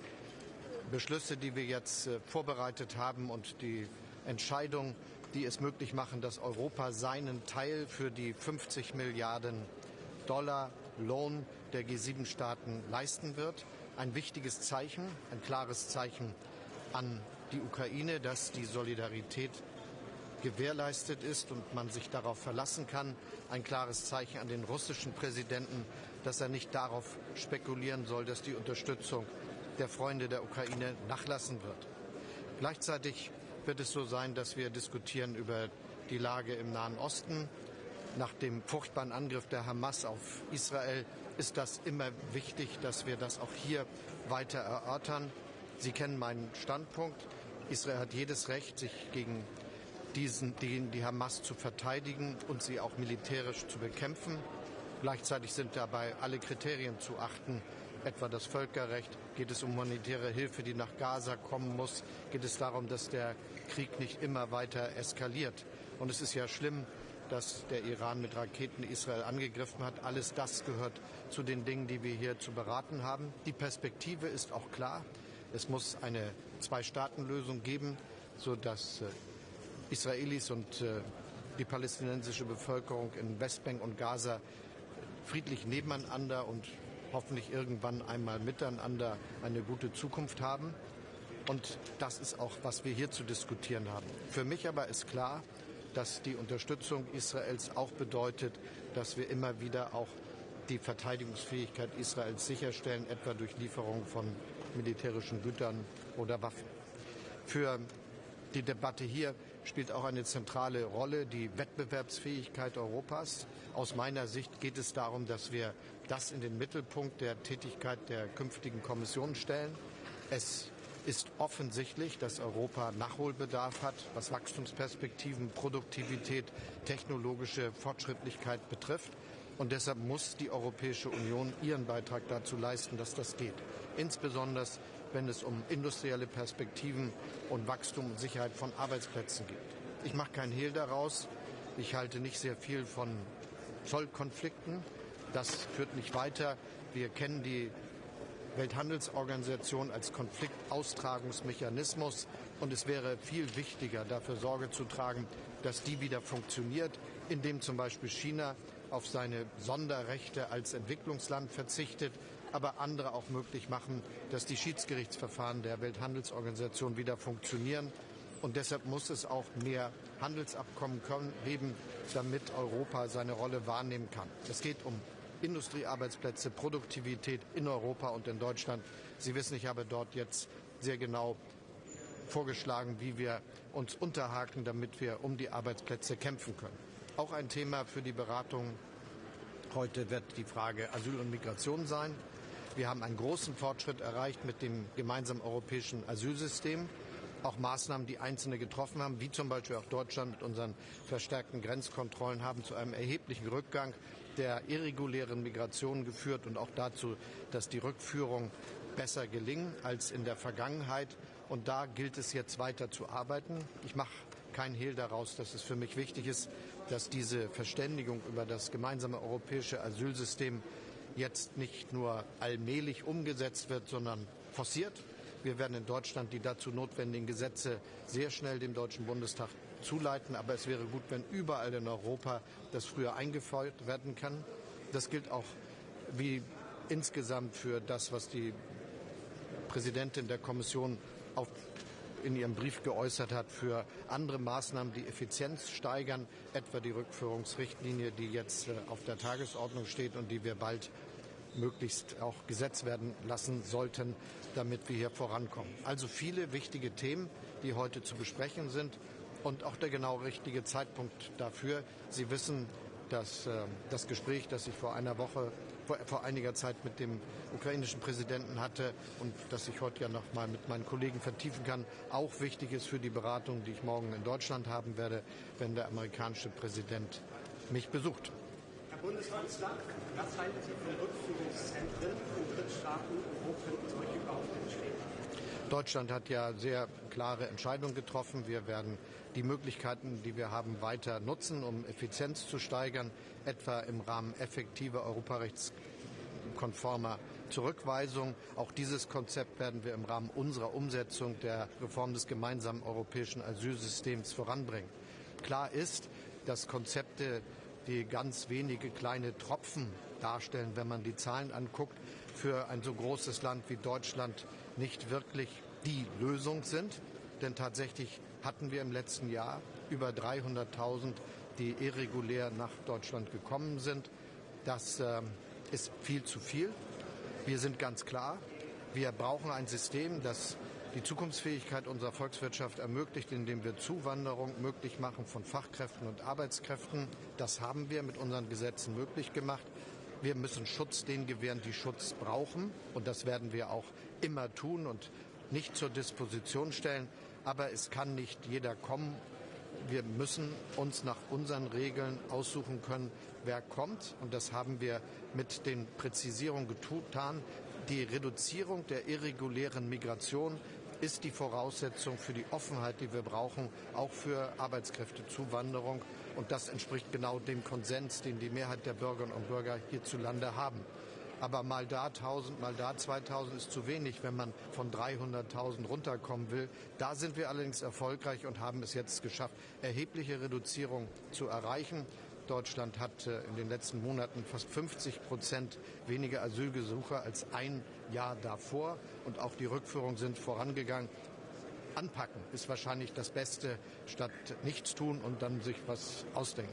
Beschlüsse, die wir jetzt vorbereitet haben und die Entscheidung, die es möglich machen, dass Europa seinen Teil für die 50 Milliarden Dollar Lohn der G7-Staaten leisten wird. Ein wichtiges Zeichen, ein klares Zeichen an die Ukraine, dass die Solidarität gewährleistet ist und man sich darauf verlassen kann. Ein klares Zeichen an den russischen Präsidenten, dass er nicht darauf spekulieren soll, dass die Unterstützung der Freunde der Ukraine nachlassen wird. Gleichzeitig wird es so sein, dass wir diskutieren über die Lage im Nahen Osten. Nach dem furchtbaren Angriff der Hamas auf Israel ist das immer wichtig, dass wir das auch hier weiter erörtern. Sie kennen meinen Standpunkt. Israel hat jedes Recht, sich gegen die Hamas zu verteidigen und sie auch militärisch zu bekämpfen. Gleichzeitig sind dabei alle Kriterien zu achten, etwa das Völkerrecht. Geht es um humanitäre Hilfe, die nach Gaza kommen muss? Geht es darum, dass der Krieg nicht immer weiter eskaliert? Und es ist ja schlimm, dass der Iran mit Raketen Israel angegriffen hat. Alles das gehört zu den Dingen, die wir hier zu beraten haben. Die Perspektive ist auch klar. Es muss eine Zwei-Staaten-Lösung geben, sodass Israelis und die palästinensische Bevölkerung in Westbank und Gaza friedlich nebeneinander und hoffentlich irgendwann einmal miteinander eine gute Zukunft haben. Und das ist auch, was wir hier zu diskutieren haben. Für mich aber ist klar, dass die Unterstützung Israels auch bedeutet, dass wir immer wieder auch die Verteidigungsfähigkeit Israels sicherstellen, etwa durch Lieferung von militärischen Gütern oder Waffen. Für die Debatte hier spielt auch eine zentrale Rolle die Wettbewerbsfähigkeit Europas. Aus meiner Sicht geht es darum, dass wir das in den Mittelpunkt der Tätigkeit der künftigen Kommission stellen. Es ist offensichtlich, dass Europa Nachholbedarf hat, was Wachstumsperspektiven, Produktivität, technologische Fortschrittlichkeit betrifft. Und deshalb muss die Europäische Union ihren Beitrag dazu leisten, dass das geht. Insbesondere wenn es um industrielle Perspektiven und Wachstum und Sicherheit von Arbeitsplätzen geht. Ich mache keinen Hehl daraus. Ich halte nicht sehr viel von Zollkonflikten. Das führt nicht weiter. Wir kennen die Welthandelsorganisation als Konfliktaustragungsmechanismus. Und es wäre viel wichtiger, dafür Sorge zu tragen, dass die wieder funktioniert, indem zum Beispiel China auf seine Sonderrechte als Entwicklungsland verzichtet, aber andere auch möglich machen, dass die Schiedsgerichtsverfahren der Welthandelsorganisation wieder funktionieren. Und deshalb muss es auch mehr Handelsabkommen geben, damit Europa seine Rolle wahrnehmen kann. Es geht um Industriearbeitsplätze, Produktivität in Europa und in Deutschland. Sie wissen, ich habe dort jetzt sehr genau vorgeschlagen, wie wir uns unterhaken, damit wir um die Arbeitsplätze kämpfen können. Auch ein Thema für die Beratung heute wird die Frage Asyl und Migration sein. Wir haben einen großen Fortschritt erreicht mit dem gemeinsamen europäischen Asylsystem. Auch Maßnahmen, die Einzelne getroffen haben, wie zum Beispiel auch Deutschland mit unseren verstärkten Grenzkontrollen, haben zu einem erheblichen Rückgang der irregulären Migration geführt und auch dazu, dass die Rückführung besser gelingen als in der Vergangenheit. Und da gilt es jetzt weiter zu arbeiten. Ich mache keinen Hehl daraus, dass es für mich wichtig ist, dass diese Verständigung über das gemeinsame europäische Asylsystem jetzt nicht nur allmählich umgesetzt wird, sondern forciert. Wir werden in Deutschland die dazu notwendigen Gesetze sehr schnell dem Deutschen Bundestag zuleiten. Aber es wäre gut, wenn überall in Europa das früher eingeführt werden kann. Das gilt auch wie insgesamt für das, was die Präsidentin der Kommission in ihrem Brief geäußert hat, für andere Maßnahmen, die Effizienz steigern, etwa die Rückführungsrichtlinie, die jetzt auf der Tagesordnung steht und die wir bald möglichst auch Gesetz werden lassen sollten, damit wir hier vorankommen. Also viele wichtige Themen, die heute zu besprechen sind und auch der genau richtige Zeitpunkt dafür. Sie wissen, dass das Gespräch, das ich vor einer Woche vor einiger Zeit mit dem ukrainischen Präsidenten hatte und das ich heute ja noch mal mit meinen Kollegen vertiefen kann, auch wichtig ist für die Beratung, die ich morgen in Deutschland haben werde, wenn der amerikanische Präsident mich besucht. Herr Bundeskanzler, was halten Sie von Rückführungszentren in Drittstaaten und wo könnten solche überhaupt entstehen? Deutschland hat ja sehr klare Entscheidungen getroffen. Wir werden die Möglichkeiten, die wir haben, weiter nutzen, um Effizienz zu steigern, etwa im Rahmen effektiver europarechtskonformer Zurückweisung. Auch dieses Konzept werden wir im Rahmen unserer Umsetzung der Reform des gemeinsamen europäischen Asylsystems voranbringen. Klar ist, dass Konzepte, die ganz wenige kleine Tropfen darstellen, wenn man die Zahlen anguckt, für ein so großes Land wie Deutschland nicht wirklich die Lösung sind. Denn tatsächlich hatten wir im letzten Jahr über 300.000, die irregulär nach Deutschland gekommen sind. Das ist viel zu viel. Wir sind ganz klar, wir brauchen ein System, das die Zukunftsfähigkeit unserer Volkswirtschaft ermöglicht, indem wir Zuwanderung möglich machen von Fachkräften und Arbeitskräften. Das haben wir mit unseren Gesetzen möglich gemacht. Wir müssen Schutz denen gewähren, die Schutz brauchen. Und das werden wir auch immer tun und nicht zur Disposition stellen. Aber es kann nicht jeder kommen. Wir müssen uns nach unseren Regeln aussuchen können, wer kommt. Und das haben wir mit den Präzisierungen getan. Die Reduzierung der irregulären Migration ist die Voraussetzung für die Offenheit, die wir brauchen, auch für Arbeitskräftezuwanderung. Und das entspricht genau dem Konsens, den die Mehrheit der Bürgerinnen und Bürger hierzulande haben. Aber mal da 1000, mal da 2000 ist zu wenig, wenn man von 300.000 runterkommen will. Da sind wir allerdings erfolgreich und haben es jetzt geschafft, erhebliche Reduzierung zu erreichen. Deutschland hat in den letzten Monaten fast 50% weniger Asylgesuche als ein Jahr davor. Und auch die Rückführungen sind vorangegangen. Anpacken ist wahrscheinlich das Beste, statt nichts tun und dann sich was ausdenken.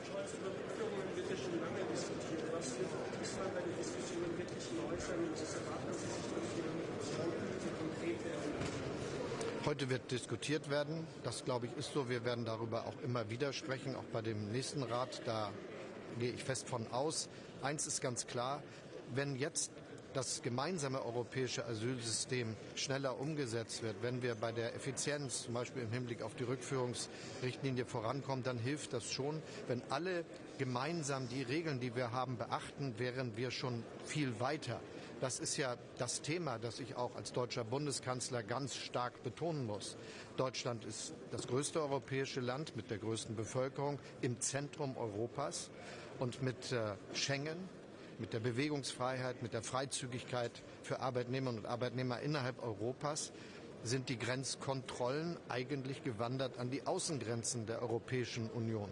Scholz, über Rückführungen wird ja schon lange diskutiert. Was wird diesmal bei den Diskussionen wirklich neu sein? Und was erwarten Sie sich dafür? So konkret werden? Heute wird diskutiert werden. Das, glaube ich, ist so. Wir werden darüber auch immer wieder sprechen, auch bei dem nächsten Rat. Da gehe ich fest von aus. Eins ist ganz klar, wenn jetzt das gemeinsame europäische Asylsystem schneller umgesetzt wird, wenn wir bei der Effizienz, zum Beispiel im Hinblick auf die Rückführungsrichtlinie vorankommen, dann hilft das schon. Wenn alle gemeinsam die Regeln, die wir haben, beachten, wären wir schon viel weiter. Das ist ja das Thema, das ich auch als deutscher Bundeskanzler ganz stark betonen muss. Deutschland ist das größte europäische Land mit der größten Bevölkerung im Zentrum Europas und mit Schengen, mit der Bewegungsfreiheit, mit der Freizügigkeit für Arbeitnehmerinnen und Arbeitnehmer innerhalb Europas sind die Grenzkontrollen eigentlich gewandert an die Außengrenzen der Europäischen Union.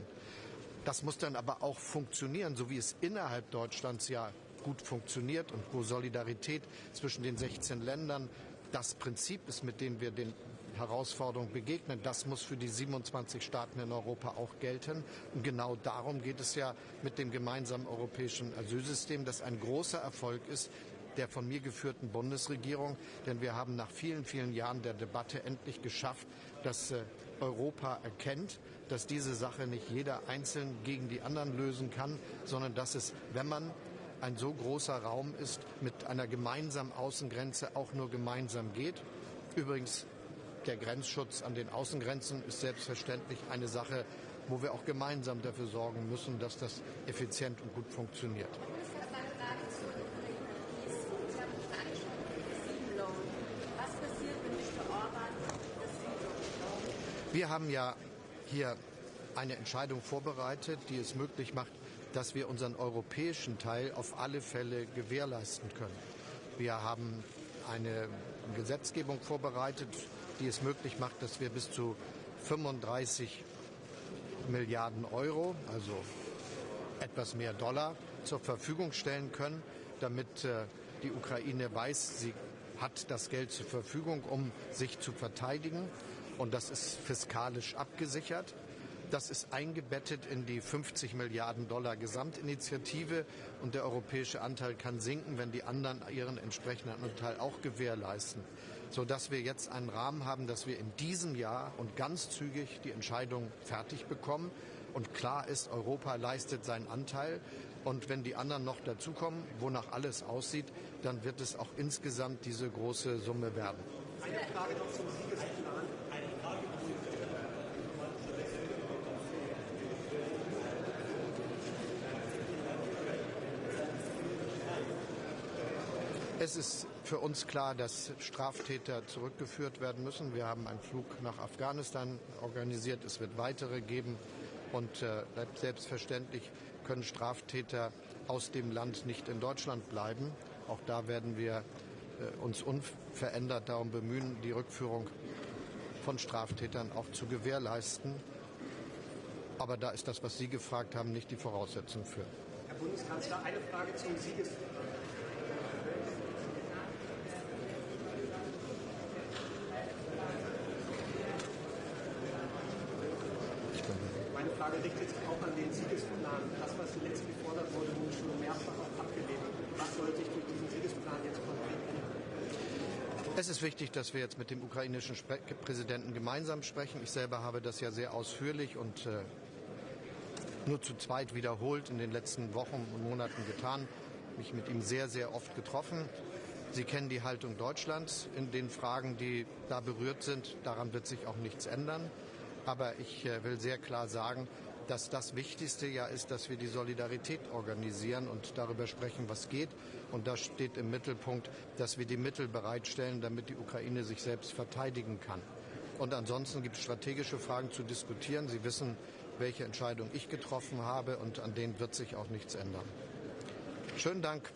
Das muss dann aber auch funktionieren, so wie es innerhalb Deutschlands ja gut funktioniert und wo Solidarität zwischen den 16 Ländern das Prinzip ist, mit dem wir den Herausforderungen begegnen. Das muss für die 27 Staaten in Europa auch gelten. Und genau darum geht es ja mit dem gemeinsamen europäischen Asylsystem, das ein großer Erfolg ist der von mir geführten Bundesregierung. Denn wir haben nach vielen, vielen Jahren der Debatte endlich geschafft, dass Europa erkennt, dass diese Sache nicht jeder einzeln gegen die anderen lösen kann, sondern dass es, wenn man ein so großer Raum ist, mit einer gemeinsamen Außengrenze auch nur gemeinsam geht. Übrigens, der Grenzschutz an den Außengrenzen ist selbstverständlich eine Sache, wo wir auch gemeinsam dafür sorgen müssen, dass das effizient und gut funktioniert. Wir haben ja hier eine Entscheidung vorbereitet, die es möglich macht, dass wir unseren europäischen Teil auf alle Fälle gewährleisten können. Wir haben eine Gesetzgebung vorbereitet, die es möglich macht, dass wir bis zu 35 Milliarden Euro, also etwas mehr Dollar, zur Verfügung stellen können, damit die Ukraine weiß, sie hat das Geld zur Verfügung, um sich zu verteidigen. Und das ist fiskalisch abgesichert. Das ist eingebettet in die 50 Milliarden Dollar Gesamtinitiative und der europäische Anteil kann sinken, wenn die anderen ihren entsprechenden Anteil auch gewährleisten, sodass wir jetzt einen Rahmen haben, dass wir in diesem Jahr und ganz zügig die Entscheidung fertig bekommen. Und klar ist, Europa leistet seinen Anteil. Und wenn die anderen noch dazukommen, wonach alles aussieht, dann wird es auch insgesamt diese große Summe werden. Eine Frage noch zum Siegesplan. Es ist für uns klar, dass Straftäter zurückgeführt werden müssen. Wir haben einen Flug nach Afghanistan organisiert. Es wird weitere geben. Und selbstverständlich können Straftäter aus dem Land nicht in Deutschland bleiben. Auch da werden wir uns unverändert darum bemühen, die Rückführung von Straftätern auch zu gewährleisten. Aber da ist das, was Sie gefragt haben, nicht die Voraussetzung für. Herr Bundeskanzler, eine Frage zum Siegesplan. Meine Frage richtet sich auch an den Siegesplan. Das, was zuletzt gefordert wurde, wurde schon mehrfach abgelehnt. Was soll sich durch diesen Siegesplan jetzt konkret ändern? Es ist wichtig, dass wir jetzt mit dem ukrainischen Präsidenten gemeinsam sprechen. Ich selber habe das ja sehr ausführlich und nur zu zweit wiederholt in den letzten Wochen und Monaten getan. Mich mit ihm sehr, sehr oft getroffen. Sie kennen die Haltung Deutschlands in den Fragen, die da berührt sind. Daran wird sich auch nichts ändern. Aber ich will sehr klar sagen, dass das Wichtigste ja ist, dass wir die Solidarität organisieren und darüber sprechen, was geht. Und da steht im Mittelpunkt, dass wir die Mittel bereitstellen, damit die Ukraine sich selbst verteidigen kann. Und ansonsten gibt es strategische Fragen zu diskutieren. Sie wissen, welche Entscheidung ich getroffen habe, und an denen wird sich auch nichts ändern. Schönen Dank.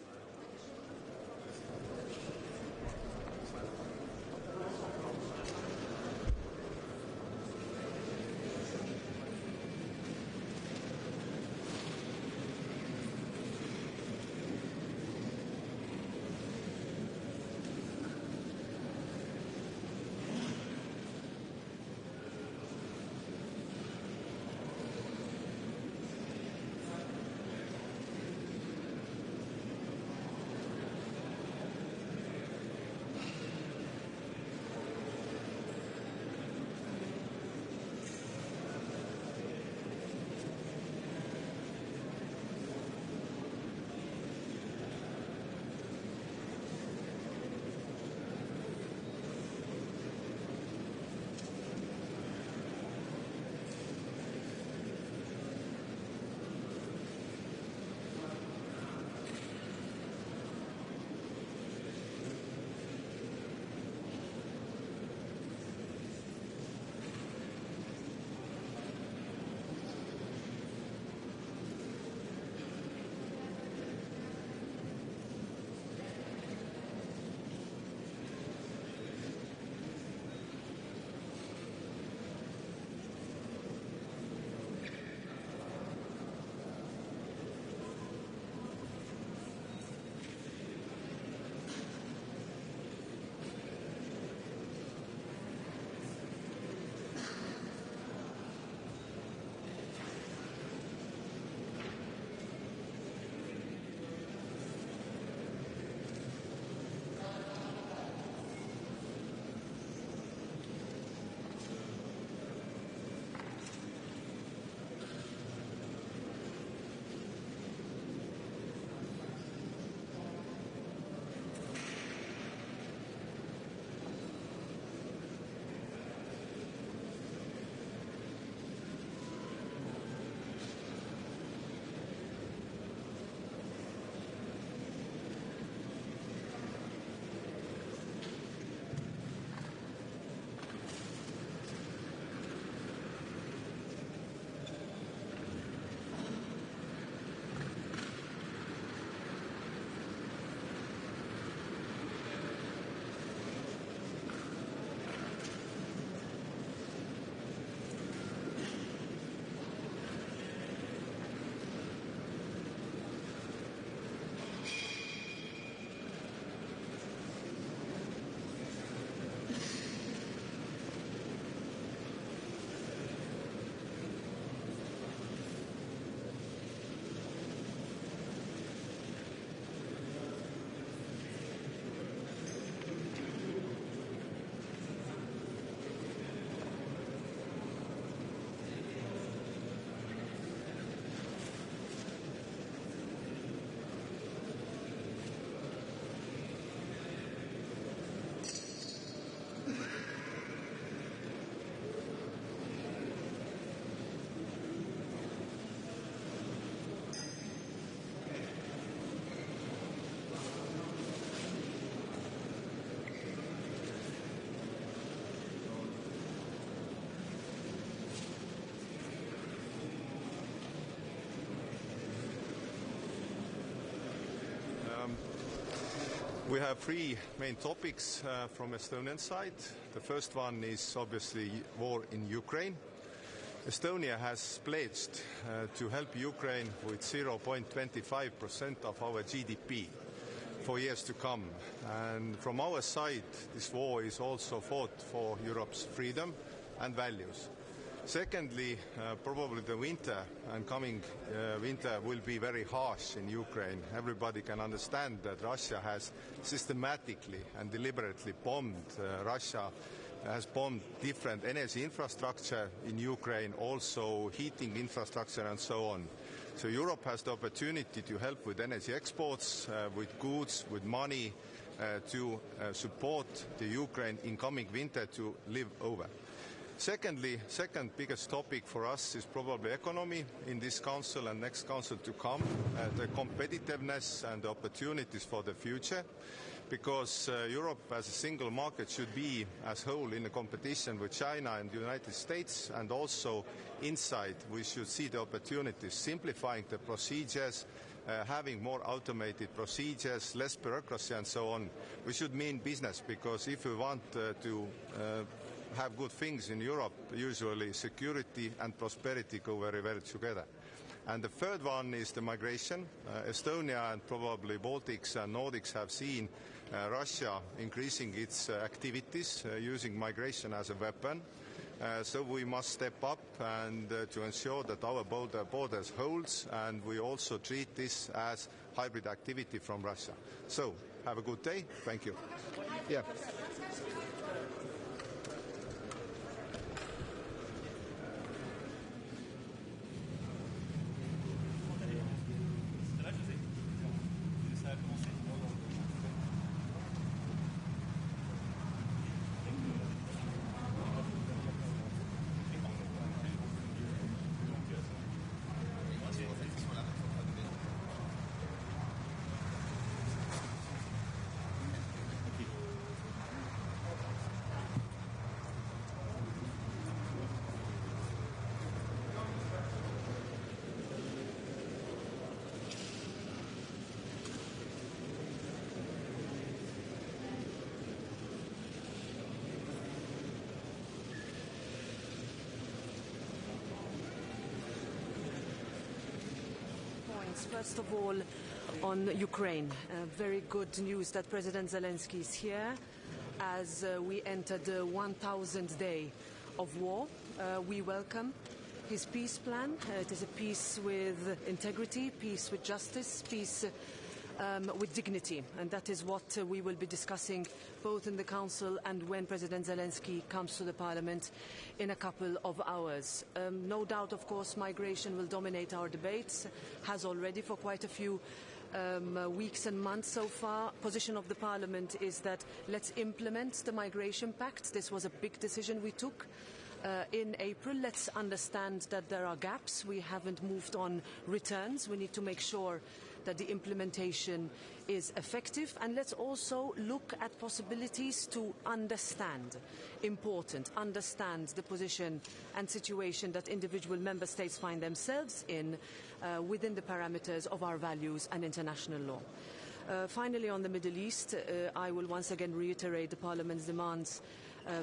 We have three main topics from Estonian side. The first one is obviously war in Ukraine. Estonia has pledged to help Ukraine with 0.25% of our GDP for years to come. And from our side, this war is also fought for Europe's freedom and values. Secondly, probably the winter and coming winter will be very harsh in Ukraine. Everybody can understand that Russia has systematically and deliberately bombed. Russia has bombed different energy infrastructure in Ukraine, also heating infrastructure and so on. So Europe has the opportunity to help with energy exports, with goods, with money, to support the Ukraine in coming winter to live over. Secondly, second biggest topic for us is probably economy in this council and next council to come, the competitiveness and the opportunities for the future, because Europe as a single market should be as whole in a competition with China and the United States, and also inside we should see the opportunities, simplifying the procedures, having more automated procedures, less bureaucracy and so on. We should mean business, because if we want to have good things in Europe, usually security and prosperity go very well together. And the third one is the migration. Estonia and probably Baltics and Nordics have seen Russia increasing its activities, using migration as a weapon. So we must step up and to ensure that our borders holds, and we also treat this as hybrid activity from Russia. So have a good day. Thank you. Yeah. First of all, on Ukraine, very good news that President Zelensky is here as we enter the 1,000th day of war. We welcome his peace plan. It is a peace with integrity, peace with justice, peace with dignity, and that is what we will be discussing both in the Council and when President Zelensky comes to the Parliament in a couple of hours. No doubt, of course, migration will dominate our debates, has already for quite a few weeks and months so far. Position of the Parliament is that let's implement the Migration Pact. This was a big decision we took in April. Let's understand that there are gaps. We haven't moved on returns. We need to make sure that the implementation is effective, and let's also look at possibilities to understand the position and situation that individual member states find themselves in within the parameters of our values and international law. Finally, on the Middle East, I will once again reiterate the Parliament's demands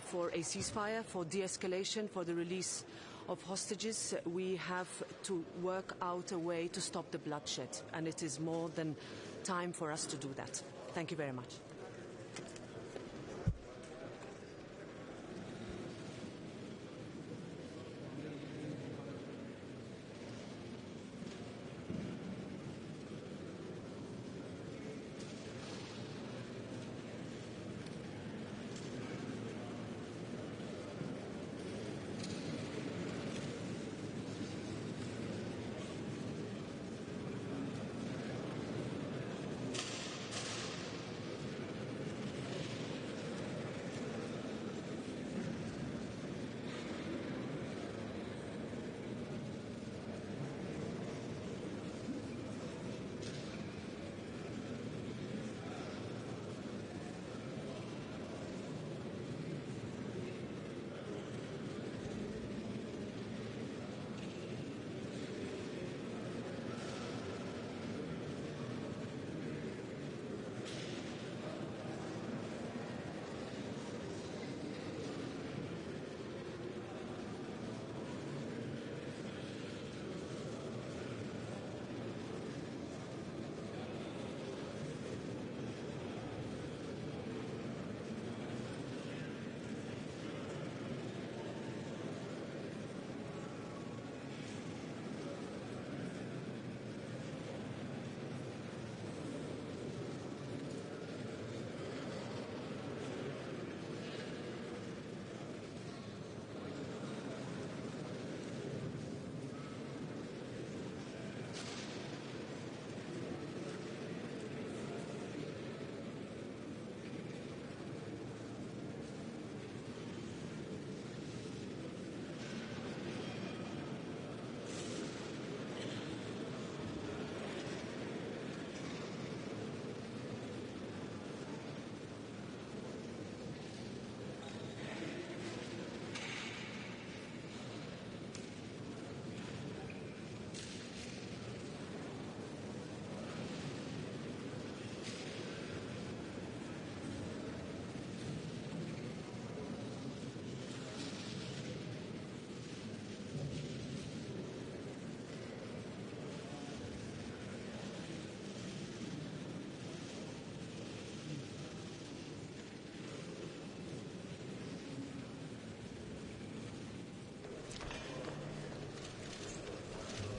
for a ceasefire, for de-escalation, for the release of hostages. We have to work out a way to stop the bloodshed, and it is more than time for us to do that. Thank you very much.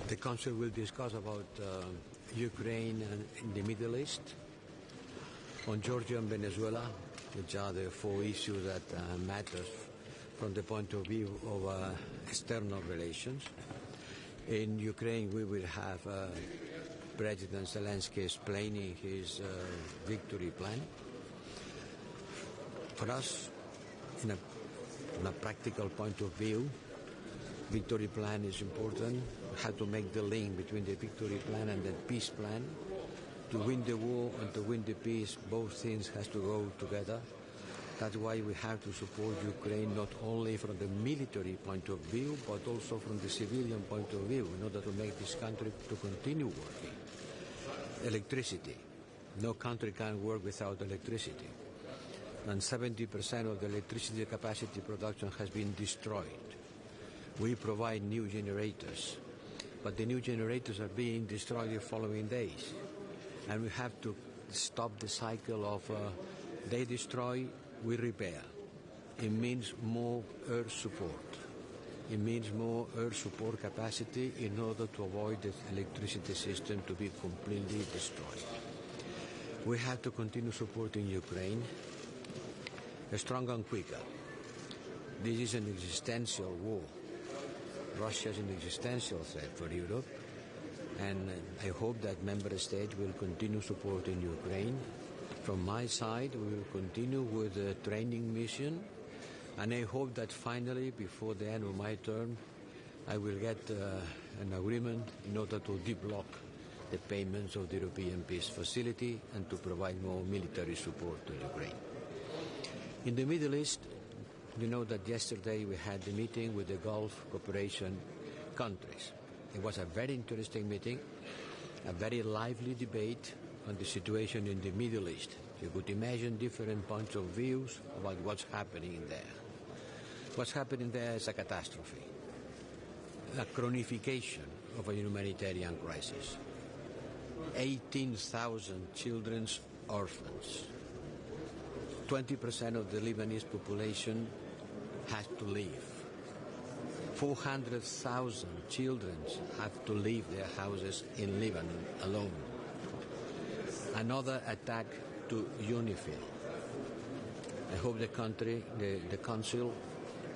The Council will discuss about Ukraine and the Middle East, on Georgia and Venezuela, which are the four issues that matters from the point of view of external relations. In Ukraine, we will have President Zelensky explaining his victory plan. For us, from a practical point of view, victory plan is important. We have to make the link between the victory plan and the peace plan. To win the war and to win the peace, both things has to go together. That's why we have to support Ukraine not only from the military point of view, but also from the civilian point of view, in order to make this country to continue working. Electricity. No country can work without electricity. And 70% of the electricity capacity production has been destroyed. We provide new generators, but the new generators are being destroyed the following days. And we have to stop the cycle of they destroy, we repair. It means more earth support. It means more earth support capacity in order to avoid the electricity system to be completely destroyed. We have to continue supporting Ukraine stronger and quicker. This is an existential war. Russia is an existential threat for Europe, and I hope that member states will continue supporting Ukraine. From my side, we will continue with the training mission, and I hope that finally, before the end of my term, I will get an agreement in order to deblock the payments of the European Peace Facility and to provide more military support to Ukraine. In the Middle East, you know that yesterday we had the meeting with the Gulf Cooperation countries. It was a very interesting meeting, a very lively debate on the situation in the Middle East. You could imagine different points of views about what's happening there. What's happening there is a catastrophe, a chronification of a humanitarian crisis. 18,000 children's orphans. 20% of the Lebanese population has to leave. 400,000 children have to leave their houses in Lebanon alone. Another attack to UNIFIL. I hope the Council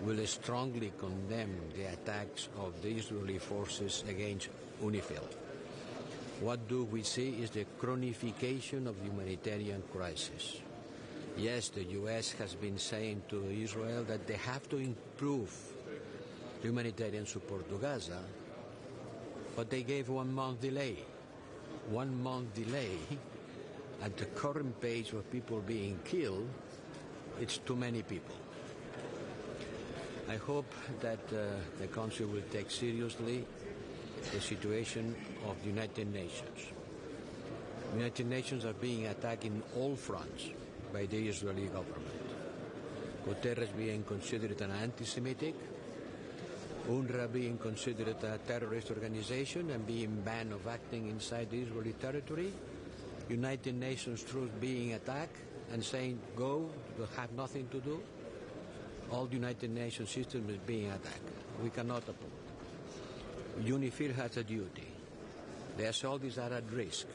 will strongly condemn the attacks of the Israeli forces against UNIFIL. What do we see is the chronification of the humanitarian crisis. Yes, the U.S. has been saying to Israel that they have to improve humanitarian support to Gaza, but they gave 1 month delay. 1 month delay at the current pace of people being killed, it's too many people. I hope that the Council will take seriously the situation of the United Nations. The United Nations are being attacked in all fronts by the Israeli government. Guterres being considered an anti-Semitic, UNRWA being considered a terrorist organization and being banned of acting inside the Israeli territory, United Nations troops being attacked and saying, go, you have nothing to do. All the United Nations system is being attacked. We cannot afford. UNIFIL has a duty. Their soldiers are at risk.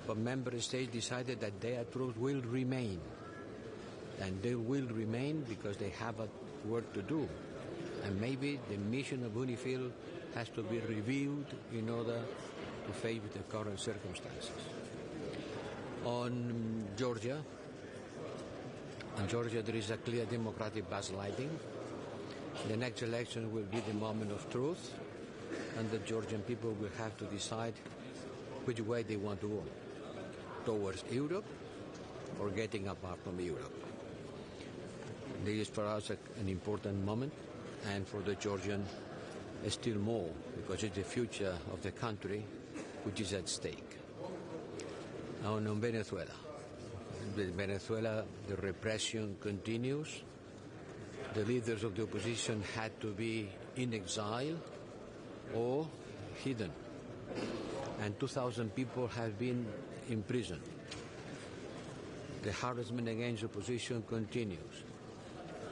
But member states decided that their troops will remain. And they will remain because they have a work to do. And maybe the mission of UNIFIL has to be reviewed in order to face the current circumstances. On Georgia, there is a clear democratic backsliding. The next election will be the moment of truth, and the Georgian people will have to decide which way they want to go, towards Europe or getting apart from Europe. This is for us an important moment, and for the Georgian still more, because it's the future of the country which is at stake. On Venezuela. In Venezuela, the repression continues. The leaders of the opposition had to be in exile or hidden. And 2,000 people have been imprisoned. The harassment against opposition continues.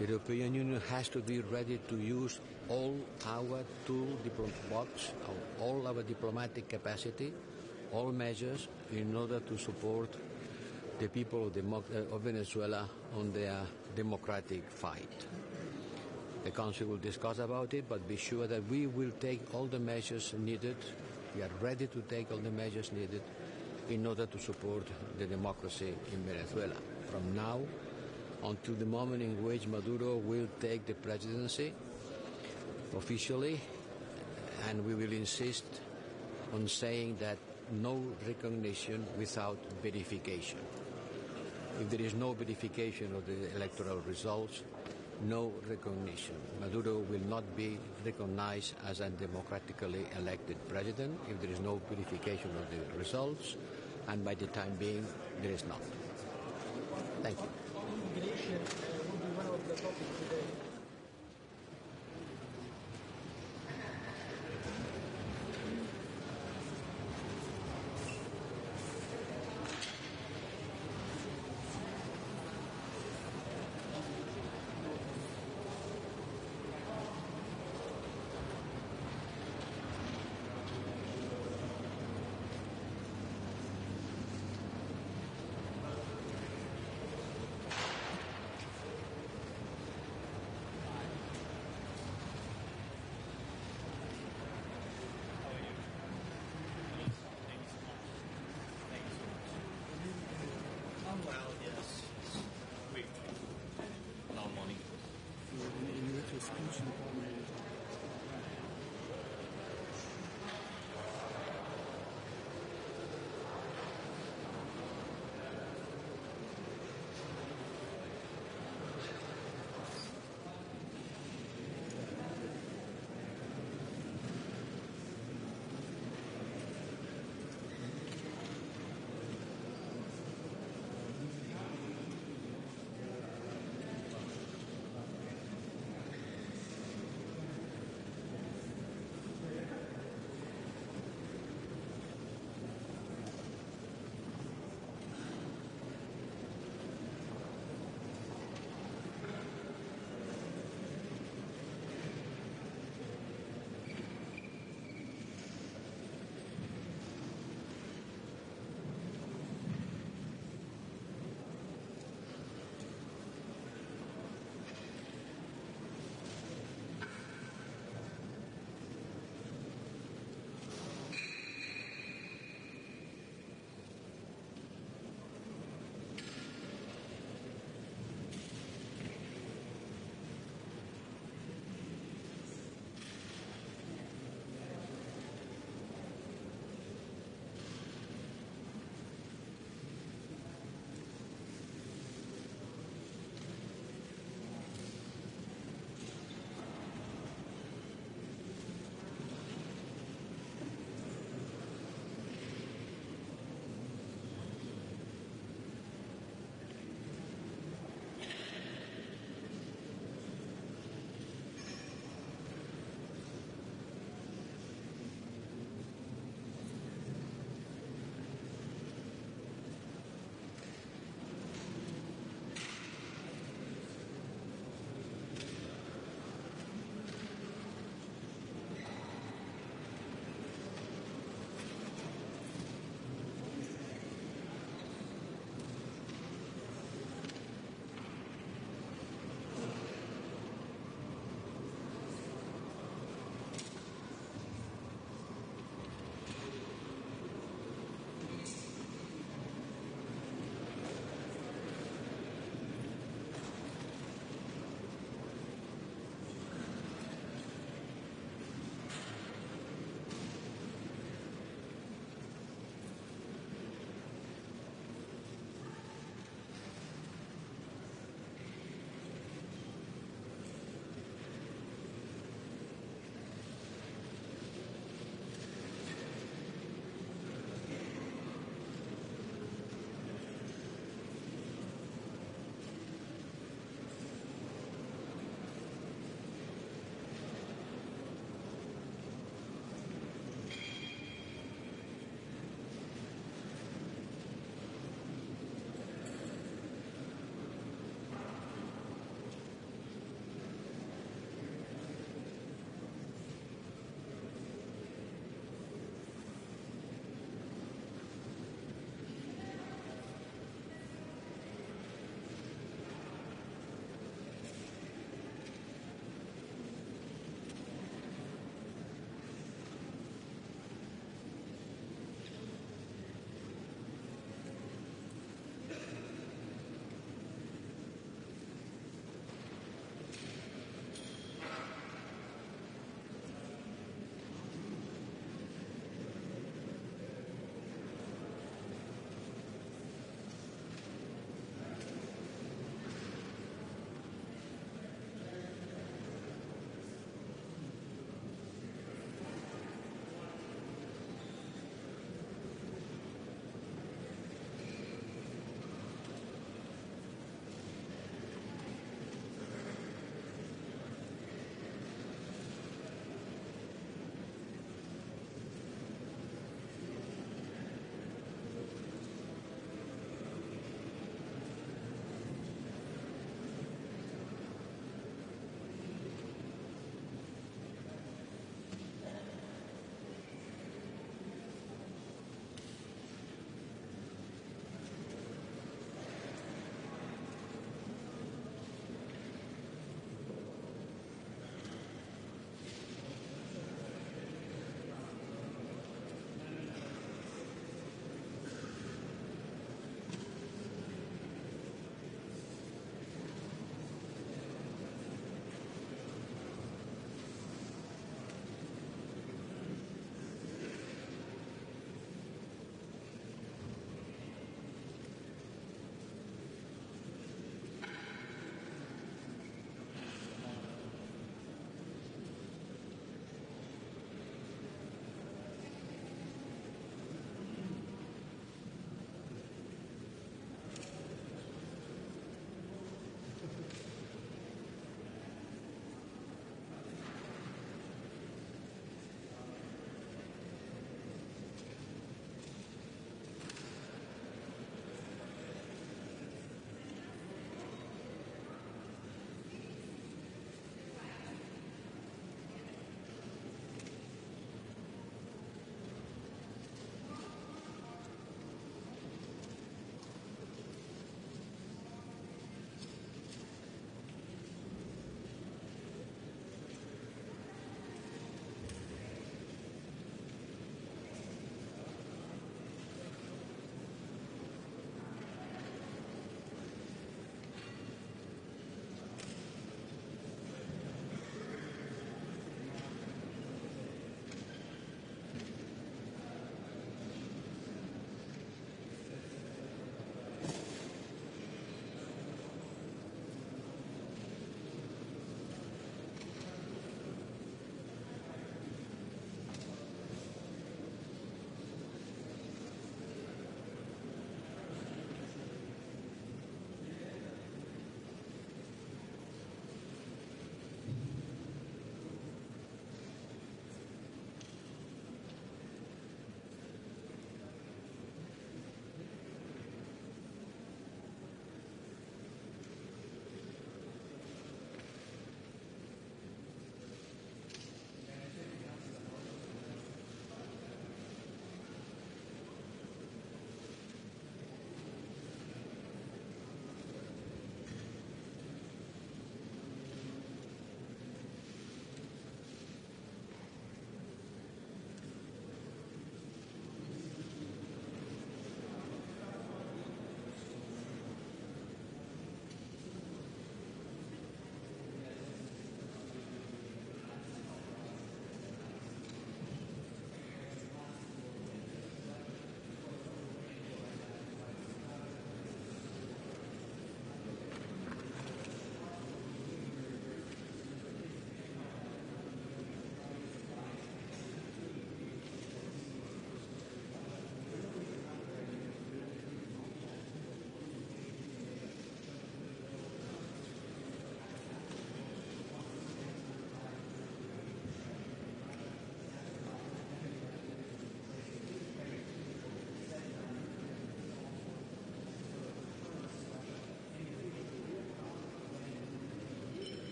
The European Union has to be ready to use all our toolbox, all our diplomatic capacity, all measures in order to support the people of Venezuela on their democratic fight. The Council will discuss about it, but be sure that we will take all the measures needed. We are ready to take all the measures needed in order to support the democracy in Venezuela. From now until the moment in which Maduro will take the presidency officially, and we will insist on saying that no recognition without verification. If there is no verification of the electoral results, no recognition. Maduro will not be recognized as a democratically elected president if there is no verification of the results, and by the time being, there is none. Thank you. Immigration will be one of the topics today.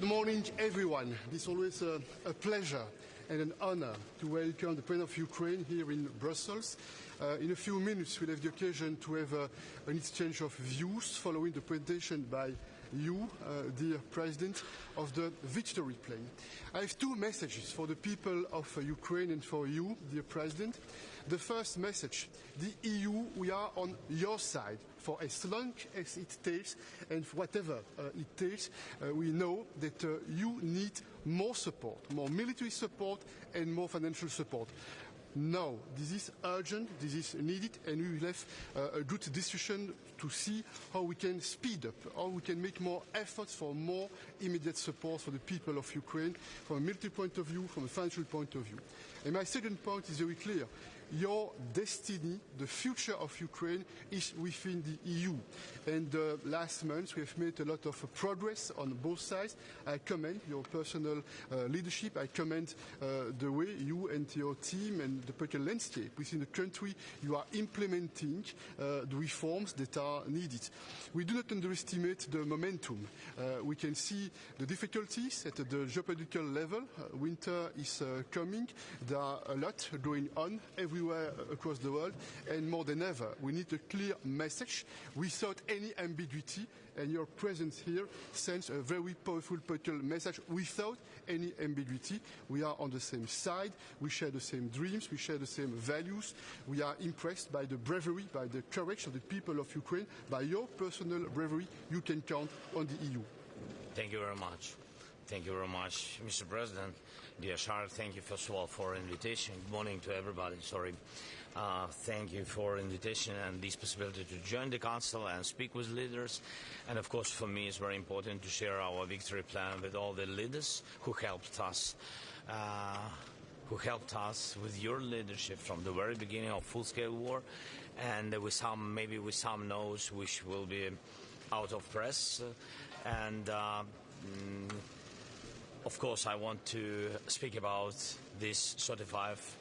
morning, everyone. It's always a pleasure and an honor to welcome the President of Ukraine here in Brussels. In a few minutes, we'll have the occasion to have an exchange of views following the presentation by you, dear President, of the victory plan. I have two messages for the people of Ukraine and for you, dear President. The first message, the EU, we are on your side for as long as it takes and whatever it takes. We know that you need more support, more military support and more financial support. No, this is urgent, this is needed, and we will have a good discussion to see how we can speed up, how we can make more efforts for more immediate support for the people of Ukraine from a military point of view, from a financial point of view. And my second point is very clear. Your destiny, the future of Ukraine, is within the EU. And last month we have made a lot of progress on both sides. I commend your personal leadership. I commend the way you and your team and the political landscape within the country you are implementing the reforms that are needed. We do not underestimate the momentum. We can see the difficulties at the geopolitical level. Winter is coming. There are a lot going on everywhere across the world, and more than ever, we need a clear message without any ambiguity, and your presence here sends a very powerful political message without any ambiguity. We are on the same side, we share the same dreams, we share the same values. We are impressed by the bravery, by the courage of the people of Ukraine, by your personal bravery. You can count on the EU. Thank you very much. Thank you very much, Mr. President. Dear Charles, thank you first of all for invitation. Good morning to everybody. Thank you for invitation and this possibility to join the Council and speak with leaders. And of course, for me, it's very important to share our victory plan with all the leaders who helped us. With your leadership from the very beginning of full-scale war, and with some no's which will be out of press. Of course, I want to speak about this 35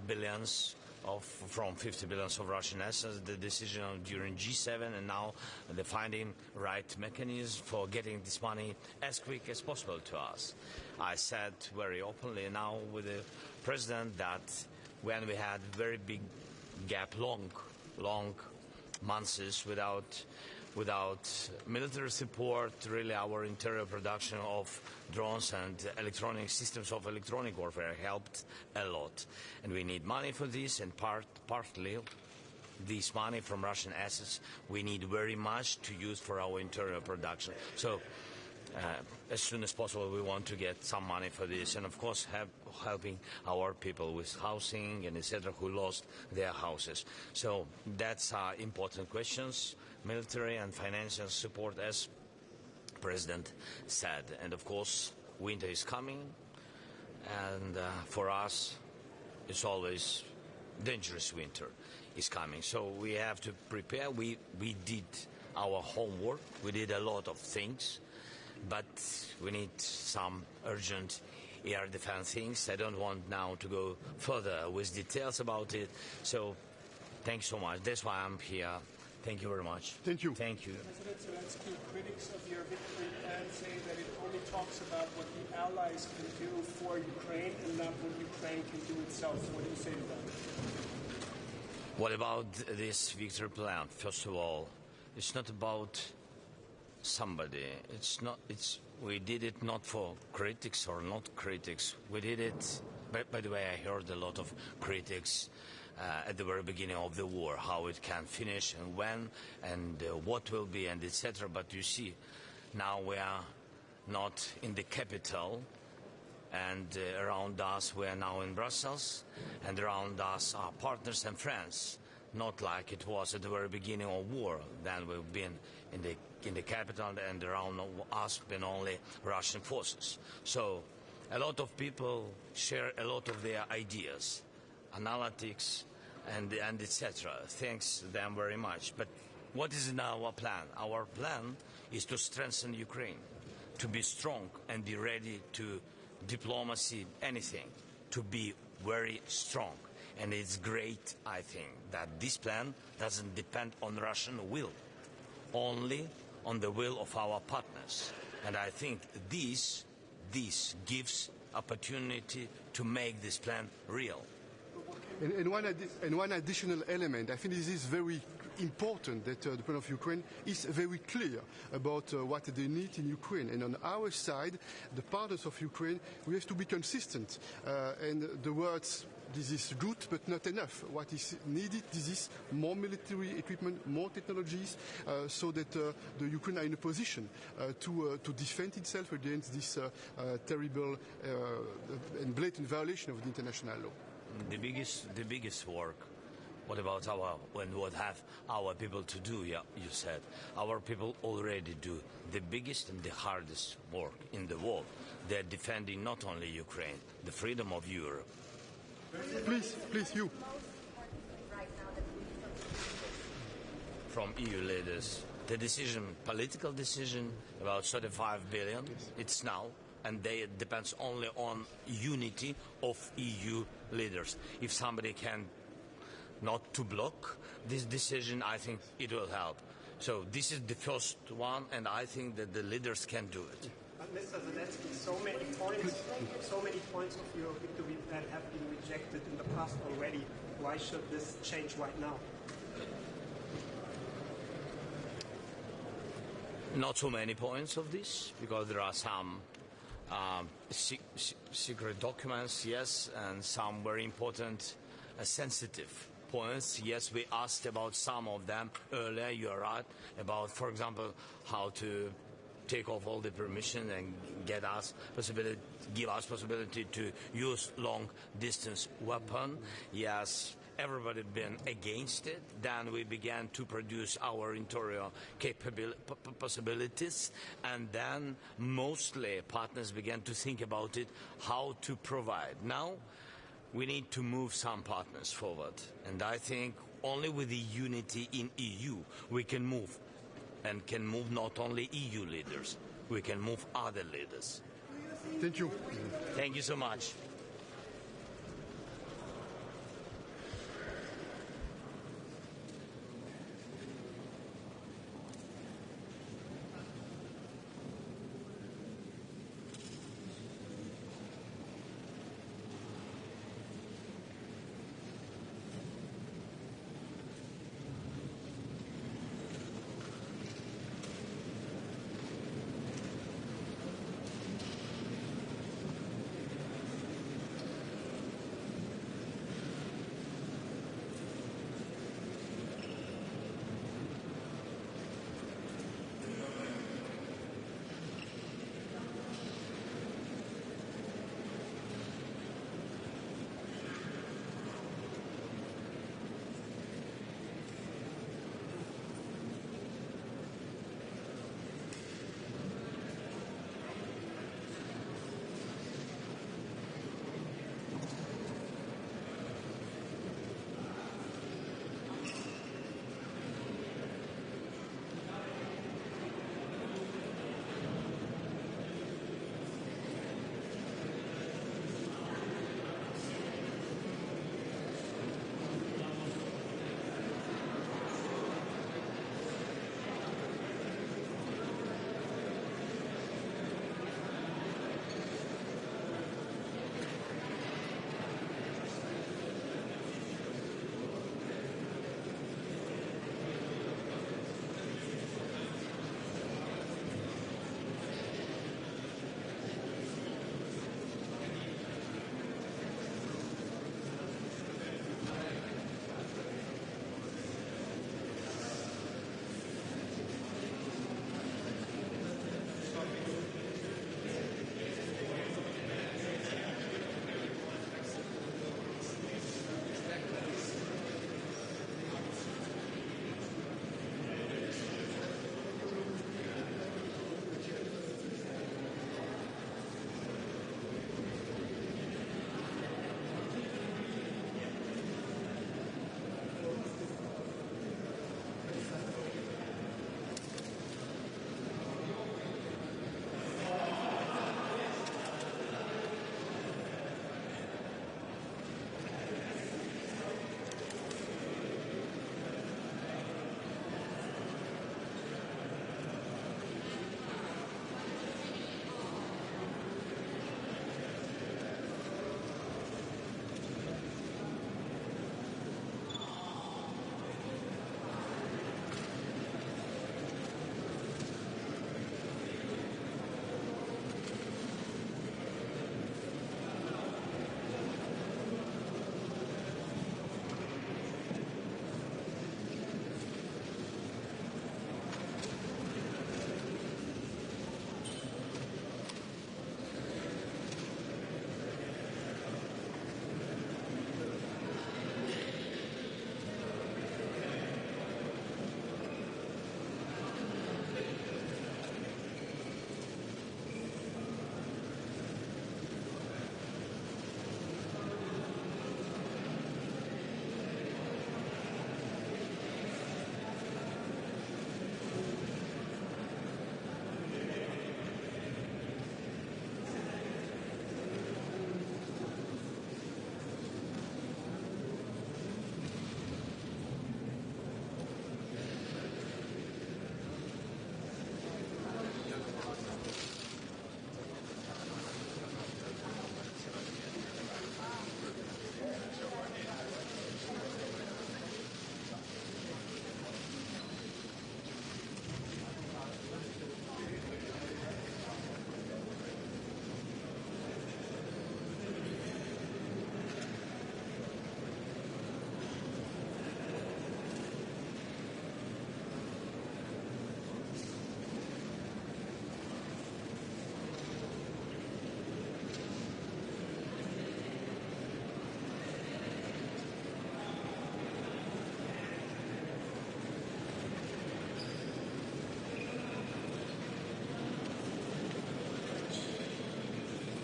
billions from 50 billions of Russian assets, the decision during G7, and now the finding right mechanism for getting this money as quick as possible to us. I said very openly now with the President that when we had very big gap, long months without military support, really our interior production of drones and electronic systems of electronic warfare helped a lot. And we need money for this, and partly this money from Russian assets we need very much to use for our interior production. So as soon as possible we want to get some money for this, and of course helping our people with housing and etc. who lost their houses. So that's important questions. Military and financial support, as President said. And of course, winter is coming, and for us, it's always dangerous winter is coming. So we have to prepare. We did our homework. We did a lot of things, but we need some urgent air defense things. I don't want now to go further with details about it. So thanks so much. That's why I'm here. Thank you very much. Thank you. Thank you. President Zelensky, critics of your victory plan say that it only talks about what the Allies can do for Ukraine and not what Ukraine can do itself. What do you say to that? What about this victory plan? First of all, it's not about somebody. We did it not for critics or not critics. We did it. By the way, I heard a lot of critics at the very beginning of the war, how it can finish and when and what will be and etc. But you see, now we are not in the capital, and around us we are now in Brussels, and around us are partners and friends, not like it was at the very beginning of war. Then we've been in the capital, and around us been only Russian forces. So a lot of people share a lot of their ideas, analytics, and etc. Thanks them very much. But what is now our plan? Our plan is to strengthen Ukraine, to be strong and be ready to diplomacy, anything, to be very strong. And it's great, I think, that this plan doesn't depend on Russian will, only on the will of our partners. And I think this gives opportunity to make this plan real. And one additional element, I think this is very important, that the plan of Ukraine is very clear about what they need in Ukraine. And on our side, the partners of Ukraine, we have to be consistent. And the words, this is good but not enough. What is needed, this is more military equipment, more technologies, so that the Ukraine are in a position to defend itself against this terrible and blatant violation of the international law. The biggest work. What about what have our people to do? Yeah, you said our people already do the biggest and the hardest work in the world. They're defending not only Ukraine, the freedom of Europe. Please, you. From EU leaders, the decision, political decision about 35 billion. It's now. And it depends only on unity of EU leaders. If somebody can not to block this decision, I think it will help. So this is the first one, and I think that the leaders can do it. But Mr. Zelensky, so many points of your victory plan have been rejected in the past already. Why should this change right now? Not so many points of this, because there are some secret documents, yes, and some very important sensitive points. Yes, we asked about some of them earlier, you're right, about, for example, how to take off all the permission and give us possibility to use long-distance weapon. Yes, everybody been against it. Then we began to produce our interior possibilities, and then mostly partners began to think about it, how to provide. Now we need to move some partners forward, and I think only with the unity in EU we can move, and can move not only EU leaders, we can move other leaders. Thank you. Thank you so much.